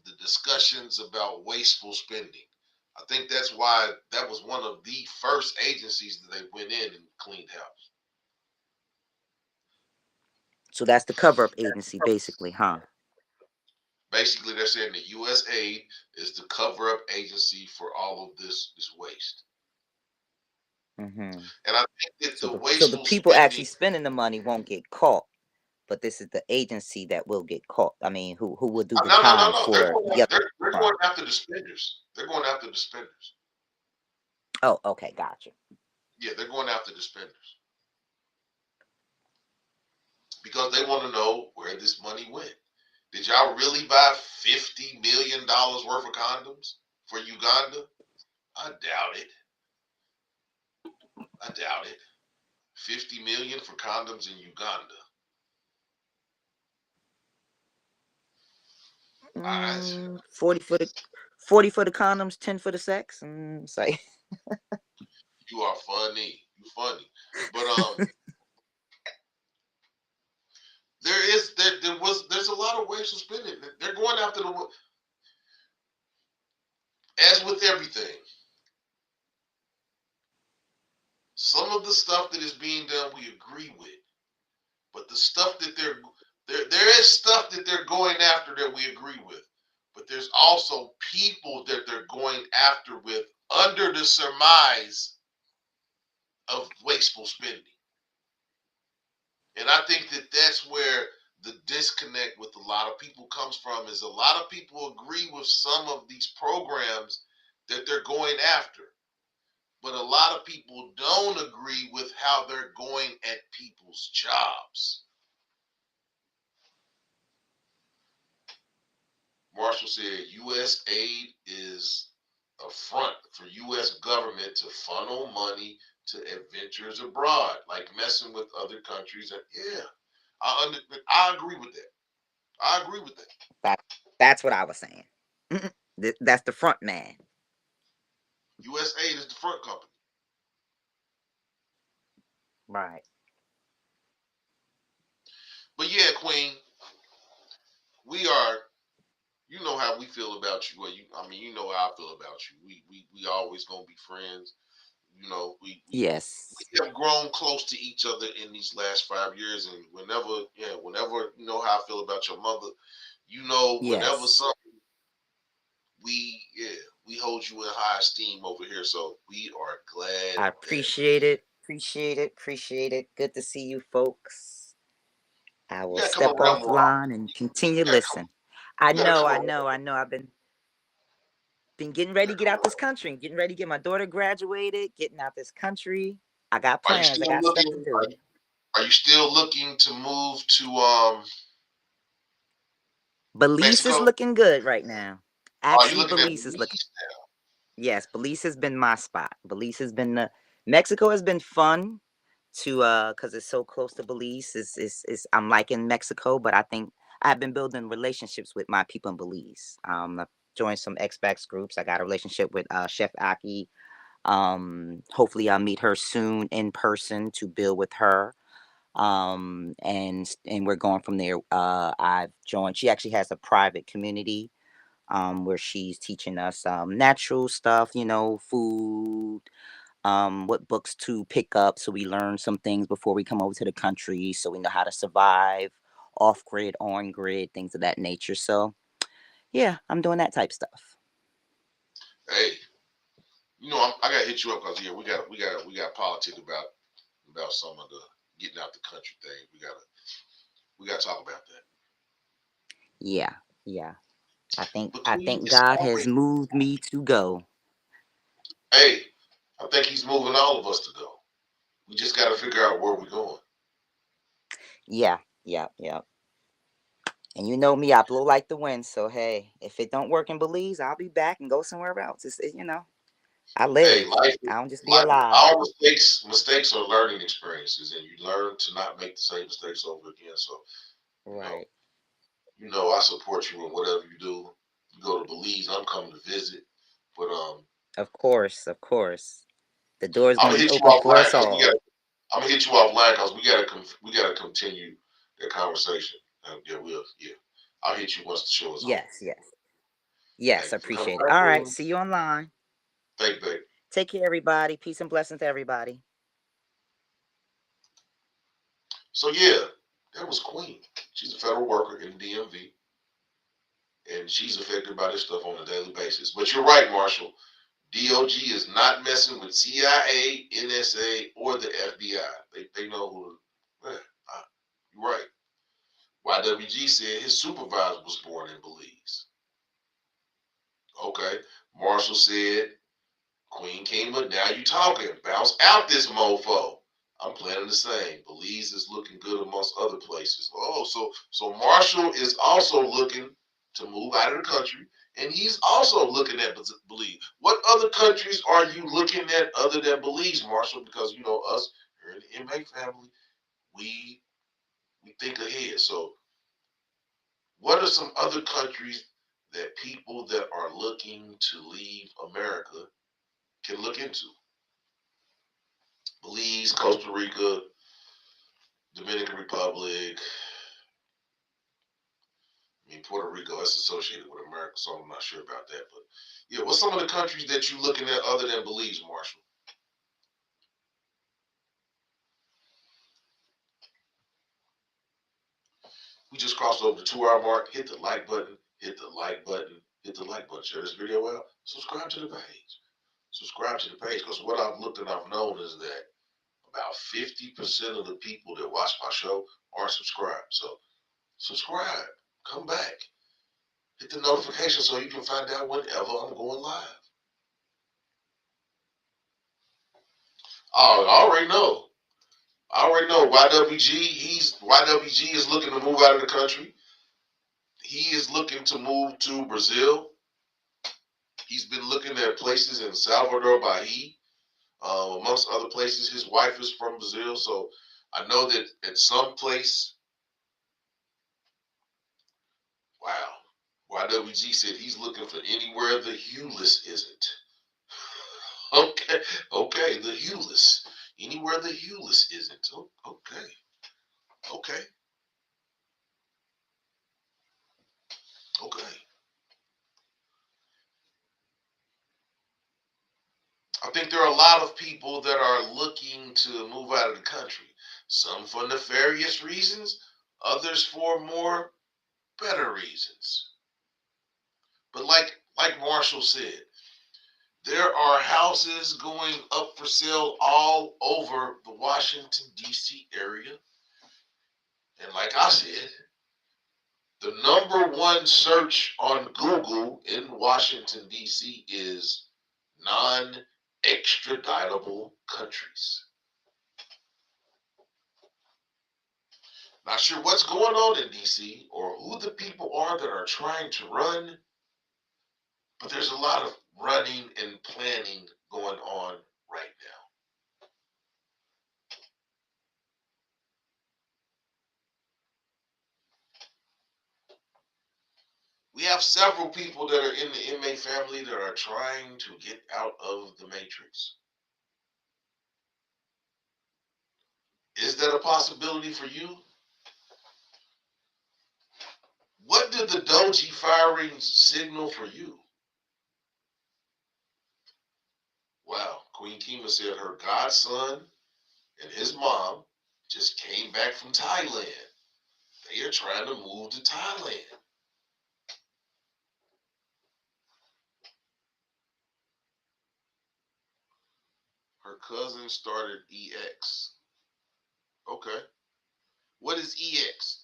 B: the discussions about wasteful spending. I think that's why that was one of the first agencies that they went in and cleaned house.
C: So that's the cover up agency, basically, huh?
B: Basically, they're saying that U.S. aid is the cover-up agency for all of this waste.
C: Mm-hmm.
B: And I think that
C: So
B: the
C: the
B: wasteful
C: people
B: spending,
C: actually spending the money won't get caught, but this is the agency that will get caught. I mean, who will do the
B: no, no, no,
C: time
B: no, they're
C: for
B: going,
C: the other
B: they're
C: crime?
B: going after the spenders. They're going after the spenders.
C: Oh, okay, gotcha.
B: Yeah, they're going after the spenders because they want to know where this money went. Did y'all really buy $50 million worth of condoms for Uganda? I doubt it. I doubt it. 50 million for condoms in Uganda. I,
C: 40 for the 40 for the condoms, 10 for the sex. It's like
B: you are funny. You funny. But there's a lot of ways to spend it. They're going after the, as with everything. Some of the stuff that is being done we agree with, but the stuff that there is stuff that they're going after that we agree with, but there's also people that they're going after with under the surmise of wasteful spending. And I think that that's where the disconnect with a lot of people comes from is a lot of people agree with some of these programs that they're going after, but a lot of people don't agree with how they're going at people's jobs. Marshall said U.S. aid is a front for U.S. government to funnel money to adventures abroad, like messing with other countries. And yeah, I agree with that. I agree with that.
C: that. That's what I was saying. That's the front man.
B: U.S. aid is the front company.
C: Right.
B: But yeah, Queen, we are. You know how we feel about you. Well, I mean, you know how I feel about you. We always gonna be friends. You know,
C: Yes.
B: we have grown close to each other in these last 5 years, and whenever you know how I feel about your mother, whenever
C: Yes.
B: something we hold you in high esteem over here. So we are glad
C: I
B: that
C: appreciate it. Appreciate it. Appreciate it. Good to see you folks. I
B: You
C: will
B: gotta come
C: step
B: around more often.
C: offline and continue
B: You gotta come.
C: listen. I
B: You gotta
C: know,
B: come
C: I
B: around.
C: know, I know. I've been getting ready
B: You
C: to
B: gotta
C: get
B: come
C: out this
B: around.
C: country, getting ready to get my daughter graduated, getting out this country. I got
B: Are you
C: plans. I
B: still
C: got stuff
B: looking?
C: to do.
B: Are you still looking to move to
C: Belize is
B: Mexico?
C: looking good right now.
B: Are you
C: Actually,
B: looking at
C: Belize is looking.
B: Belize?
C: Yes, Belize has been my spot. Belize has been the Mexico has been fun to because it's so close to Belize. Is I'm liking Mexico, but I think I've been building relationships with my people in Belize. I've joined some expats groups. I got a relationship with Chef Aki. Hopefully I'll meet her soon in person to build with her. And we're going from there. I've joined. She actually has a private community where she's teaching us natural stuff, food, what books to pick up so we learn some things before we come over to the country so we know how to survive off grid, on grid, things of that nature. So, yeah, I'm doing that type stuff.
B: Hey, I gotta hit you up because we got politics about some of the getting out the country thing. We gotta talk about that.
C: Yeah, yeah. I think
B: But
C: I
B: Queen
C: think
B: is
C: God has
B: already.
C: moved me to go.
B: Hey, I think he's moving all of us to go. We just gotta figure out where we're going.
C: Yeah, yeah, yeah. And you know me, I blow like the wind. So hey, if it don't work in Belize, I'll be back and go somewhere else. I
B: Hey,
C: live.
B: life,
C: I don't just be
B: life,
C: alive.
B: all mistakes are learning experiences, and you learn to not make the same mistakes over again. So, you know,
C: Right.
B: I support you in whatever you do. You go to Belize, I'm coming to visit. But
C: Of course, of course. The door is
B: I'm
C: going to
B: gonna
C: be
B: hit you
C: open for
B: offline
C: us
B: because we
C: all.
B: got. I'm gonna hit you offline because we gotta continue the conversation. Yeah, yeah. I'll hit you once the show is over.
C: Yes, yes. Yes,
B: Thank you for coming
C: appreciate it.
B: back,
C: All right,
B: Queen.
C: see you online.
B: Thank you, babe.
C: Take care, everybody. Peace and blessings to everybody.
B: So yeah, that was Queen. She's a federal worker in the DMV, and she's affected by this stuff on a daily basis. But you're right, Marshall. DOG is not messing with CIA, NSA, or the FBI. They know who. You're right. YWG said his supervisor was born in Belize. Okay. Marshall said Queen came up. Now you talking. Bounce out this mofo. I'm planning the same. Belize is looking good amongst other places. Oh, so Marshall is also looking to move out of the country, and he's also looking at Belize. What other countries are you looking at other than Belize, Marshall? Because us here in the MA family, we think ahead. So, what are some other countries that people that are looking to leave America can look into? Belize, Costa Rica, Dominican Republic. I mean, Puerto Rico, that's associated with America, so I'm not sure about that. But yeah, what's some of the countries that you're looking at other than Belize, Marshall? We just crossed over the 2 hour mark. Hit the like button, hit the like button, hit the like button. Share this video out. Subscribe to the page. Subscribe to the page because what I've looked and I've known is that about 50% of the people that watch my show aren't subscribed. So subscribe. Come back. Hit the notification so you can find out whenever I'm going live. Oh, I already know. I already know YWG is looking to move out of the country. He is looking to move to Brazil. He's been looking at places in Salvador Bahia, amongst other places. His wife is from Brazil, so I know that at some place, wow, YWG said he's looking for anywhere the Hewless isn't. Okay, okay, the Hewless. Anywhere the Hewless isn't. Okay, okay, okay. I think there are a lot of people that are looking to move out of the country. Some for nefarious reasons, others for more better reasons. But like Marshall said, there are houses going up for sale all over the Washington D.C. area, And like I said, the number one search on Google in Washington, D.C. is non-extraditable countries. Not sure what's going on in D.C. or who the people are that are trying to run, but there's a lot of running and planning going on right now. We have several people that are in the inmate family that are trying to get out of the matrix. Is that a possibility for you? What did the D.O.G.E firings signal for you? Wow, Queen Kima said her godson and his mom just came back from Thailand. They are trying to move to Thailand. Her cousin started EX. Okay. What is EX?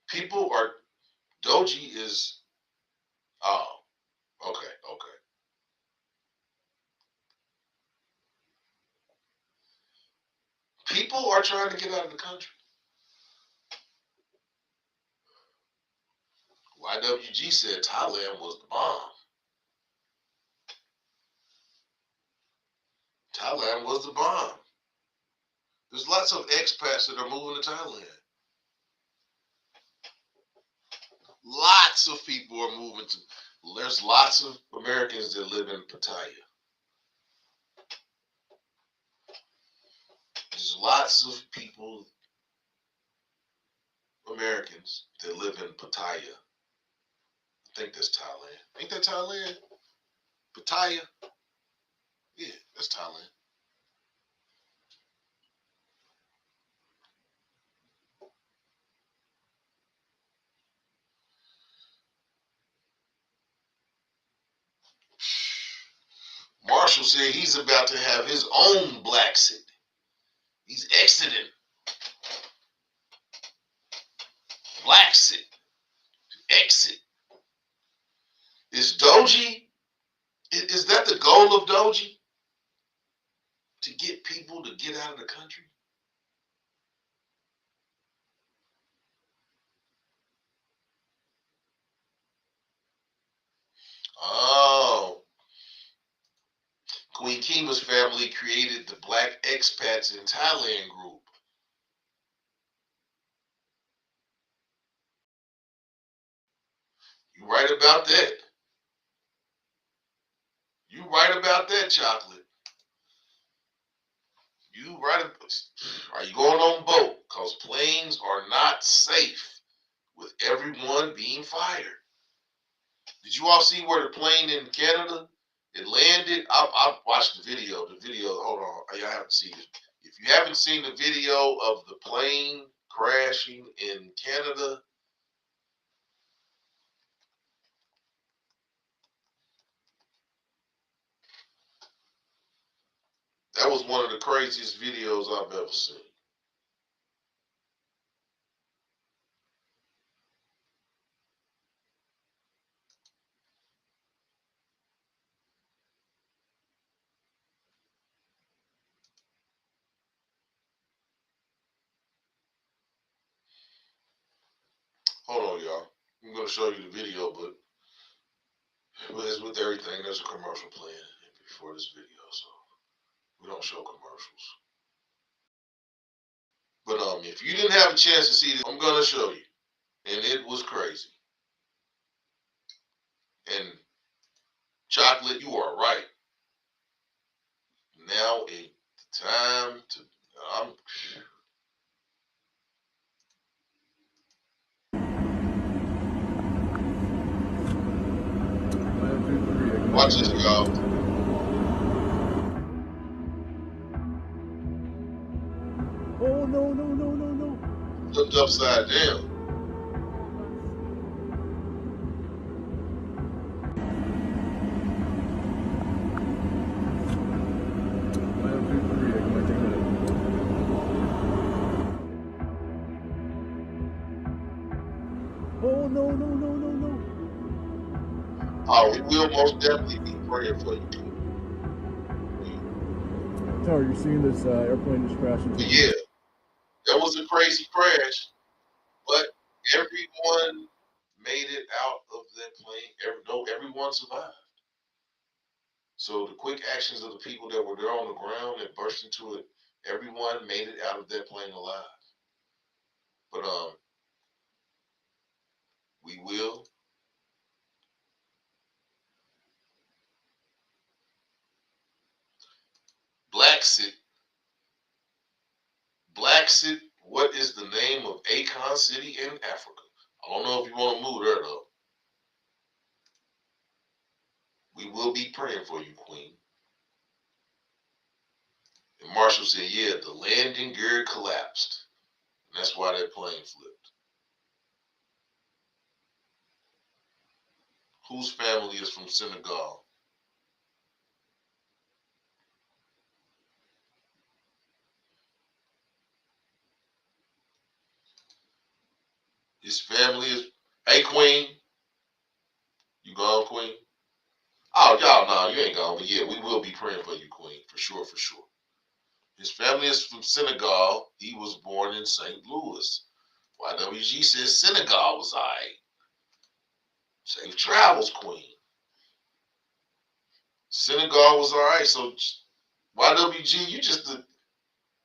B: People are, D.O.G.E is, oh, okay. People are trying to get out of the country. YWG said Thailand was the bomb. Thailand was the bomb. There's lots of expats that are moving to Thailand. Lots of people are moving to. There's lots of Americans that live in Pattaya. There's lots of people, Americans, that live in Pattaya. I think that's Thailand. Ain't that Thailand? Pattaya? Yeah, that's Thailand. Marshall said he's about to have his own black city. He's exiting black city. Exit. Is D.O.G.E, is that the goal of D.O.G.E? To get people to get out of the country? Oh. Queen Kima's family created the Black Expats in Thailand group. You right about that. You right about that, Chocolate. You right. Are you going on boat? Because planes are not safe with everyone being fired. Did you all see where the plane in Canada, it landed? I watched the video. Hold on. Y'all haven't seen it. If you haven't seen the video of the plane crashing in Canada, that was one of the craziest videos I've ever seen. Hold on, y'all. I'm going to show you the video, but as with everything, there's a commercial playing before this video, so we don't show commercials. But if you didn't have a chance to see this, I'm going to show you. And it was crazy. And Chocolate, you are right. Now is the time to. Watch this, y'all.
D: Oh, no.
B: flipped upside down.
D: Oh, no, no, no, no, no.
B: Oh, we will most definitely be praying for you.
D: Tower, you're seeing this airplane just crash into
B: But yeah, that was a crazy crash, but everyone made it out of that plane. Everyone survived. So the quick actions of the people that were there on the ground that burst into it, everyone made it out of that plane alive. But we will. Blacksit. Blacksit, what is the name of Akon City in Africa? I don't know if you want to move there though. We will be praying for you, Queen. And Marshall said, yeah, the landing gear collapsed. And that's why that plane flipped. Whose family is from Senegal? His family is. Hey, Queen. You gone, Queen? Oh, y'all, no, you ain't gone. But yeah, we will be praying for you, Queen. For sure, for sure. His family is from Senegal. He was born in St. Louis. YWG says Senegal was all right. Safe travels, Queen. Senegal was all right. So YWG, you just the.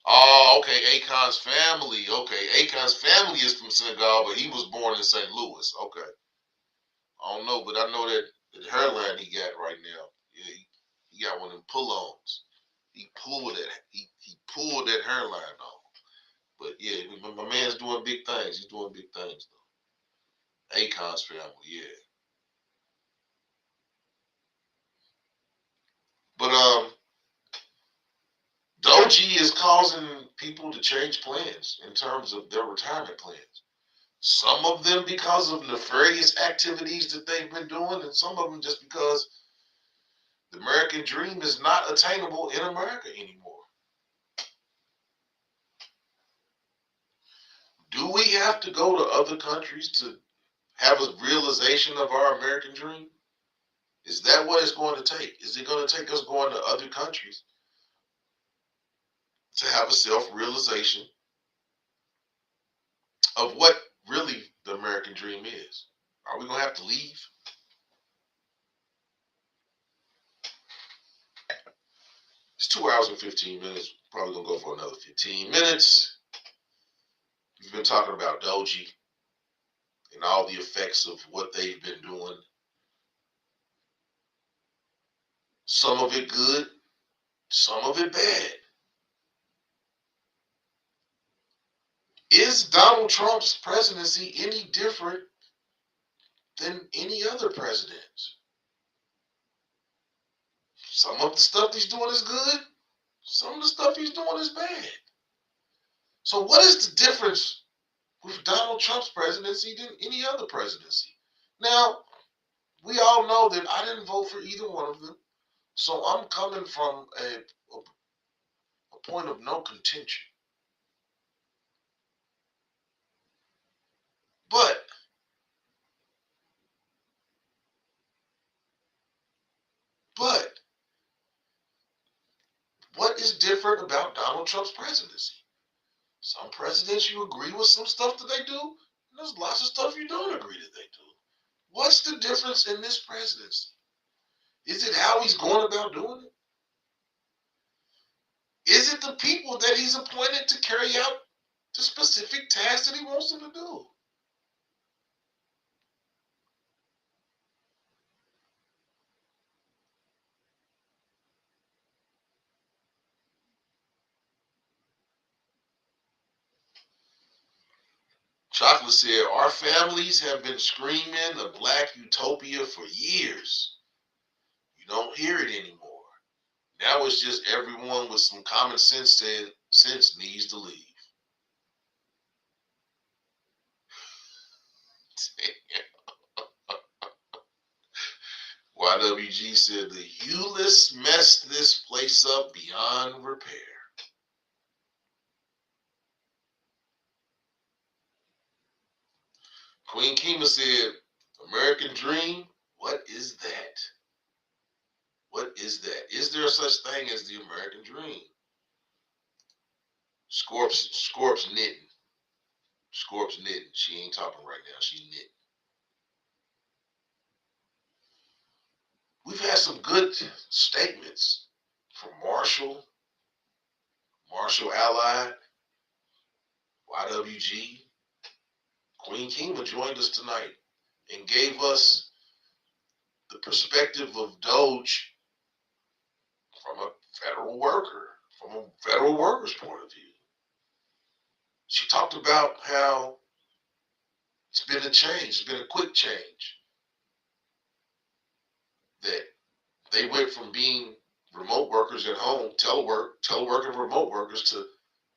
B: Oh, okay. Akon's family. Okay, Akon's family is from Senegal, but he was born in St. Louis. Okay. I don't know, but I know that the hairline he got right now. Yeah, he got one of them pull-ons. He pulled that. He pulled that hairline off. But yeah, my man's doing big things. He's doing big things though. Akon's family, yeah. But D.O.G.E is causing people to change plans in terms of their retirement plans. Some of them because of nefarious activities that they've been doing, and some of them just because the American dream is not attainable in America anymore. Do we have to go to other countries to have a realization of our American dream? Is that what it's going to take? Is it going to take us going to other countries to have a self-realization of what really the American dream is? Are we going to have to leave? It's 2 hours and 15 minutes. Probably going to go for another 15 minutes. We've been talking about D.O.G.E and all the effects of what they've been doing. Some of it good, some of it bad. Is Donald Trump's presidency any different than any other president? Some of the stuff he's doing is good. Some of the stuff he's doing is bad. So what is the difference with Donald Trump's presidency than any other presidency? Now, we all know that I didn't vote for either one of them. So I'm coming from a point of no contention. But what is different about Donald Trump's presidency? Some presidents you agree with some stuff that they do, and there's lots of stuff you don't agree that they do. What's the difference in this presidency? Is it how he's going about doing it? Is it the people that he's appointed to carry out the specific tasks that he wants them to do? Chocolate said, our families have been screaming a black utopia for years. You don't hear it anymore. Now it's just everyone with some common sense saying sense needs to leave. YWG said the Hewless messed this place up beyond repair. Queen Kima said, American Dream, what is that? What is that? Is there such thing as the American Dream? Scorp's knitting. Scorp's knitting. She ain't talking right now. She's knitting. We've had some good statements from Marshall Allied, YWG. Queen Kima joined us tonight and gave us the perspective of DOGE from a federal worker's point of view. She talked about how it's been a change, it's been a quick change. That they went from being remote workers at home, teleworking remote workers, to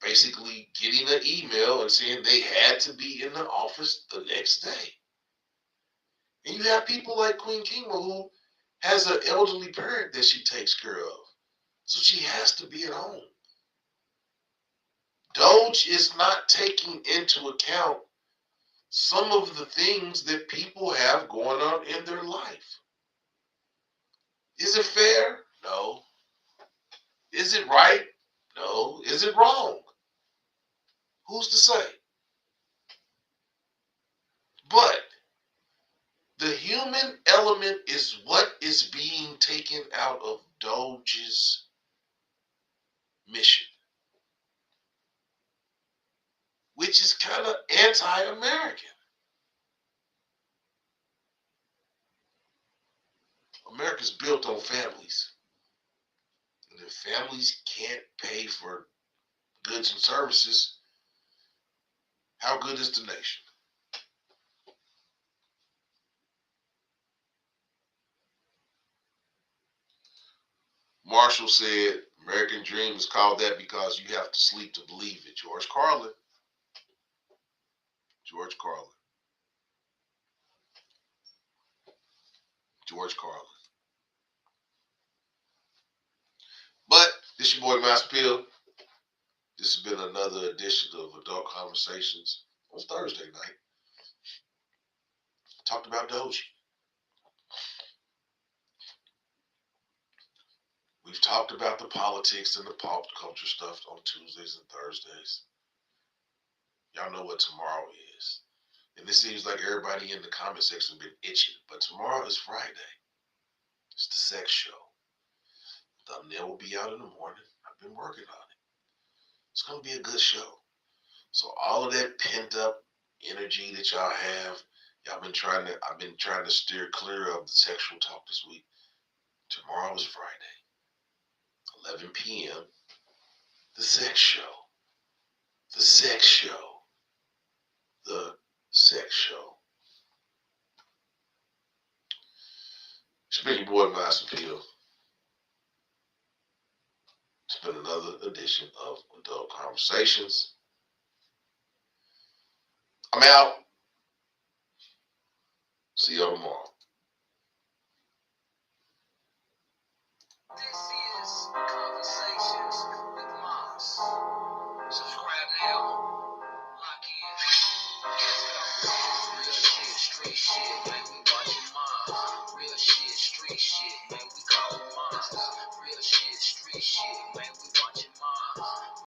B: basically getting an email and saying they had to be in the office the next day. And you have people like Queen Kima who has an elderly parent that she takes care of. So she has to be at home. DOGE is not taking into account some of the things that people have going on in their life. Is it fair? No. Is it right? No. Is it wrong? Who's to say? But the human element is what is being taken out of DOGE's mission, which is kind of anti-American. America's built on families. And if families can't pay for goods and services, how good is the nation? Marshall said, American Dream is called that because you have to sleep to believe it. George Carlin. But this your boy Master Pill. This has been another edition of Adult Conversations on Thursday night. Talked about DOGE. We've talked about the politics and the pop culture stuff on Tuesdays and Thursdays. Y'all know what tomorrow is. And it seems like everybody in the comment section has been itching. But tomorrow is Friday. It's the sex show. The thumbnail will be out in the morning. I've been working on it. It's going to be a good show. So all of that pent up energy that y'all have, I've been trying to steer clear of the sexual talk this week. Tomorrow is Friday, 11 p.m. The sex show. The sex show. The sex show. It's been your boy Master Peel. It's been another edition of Adult Conversations. I'm out. See y'all tomorrow. This is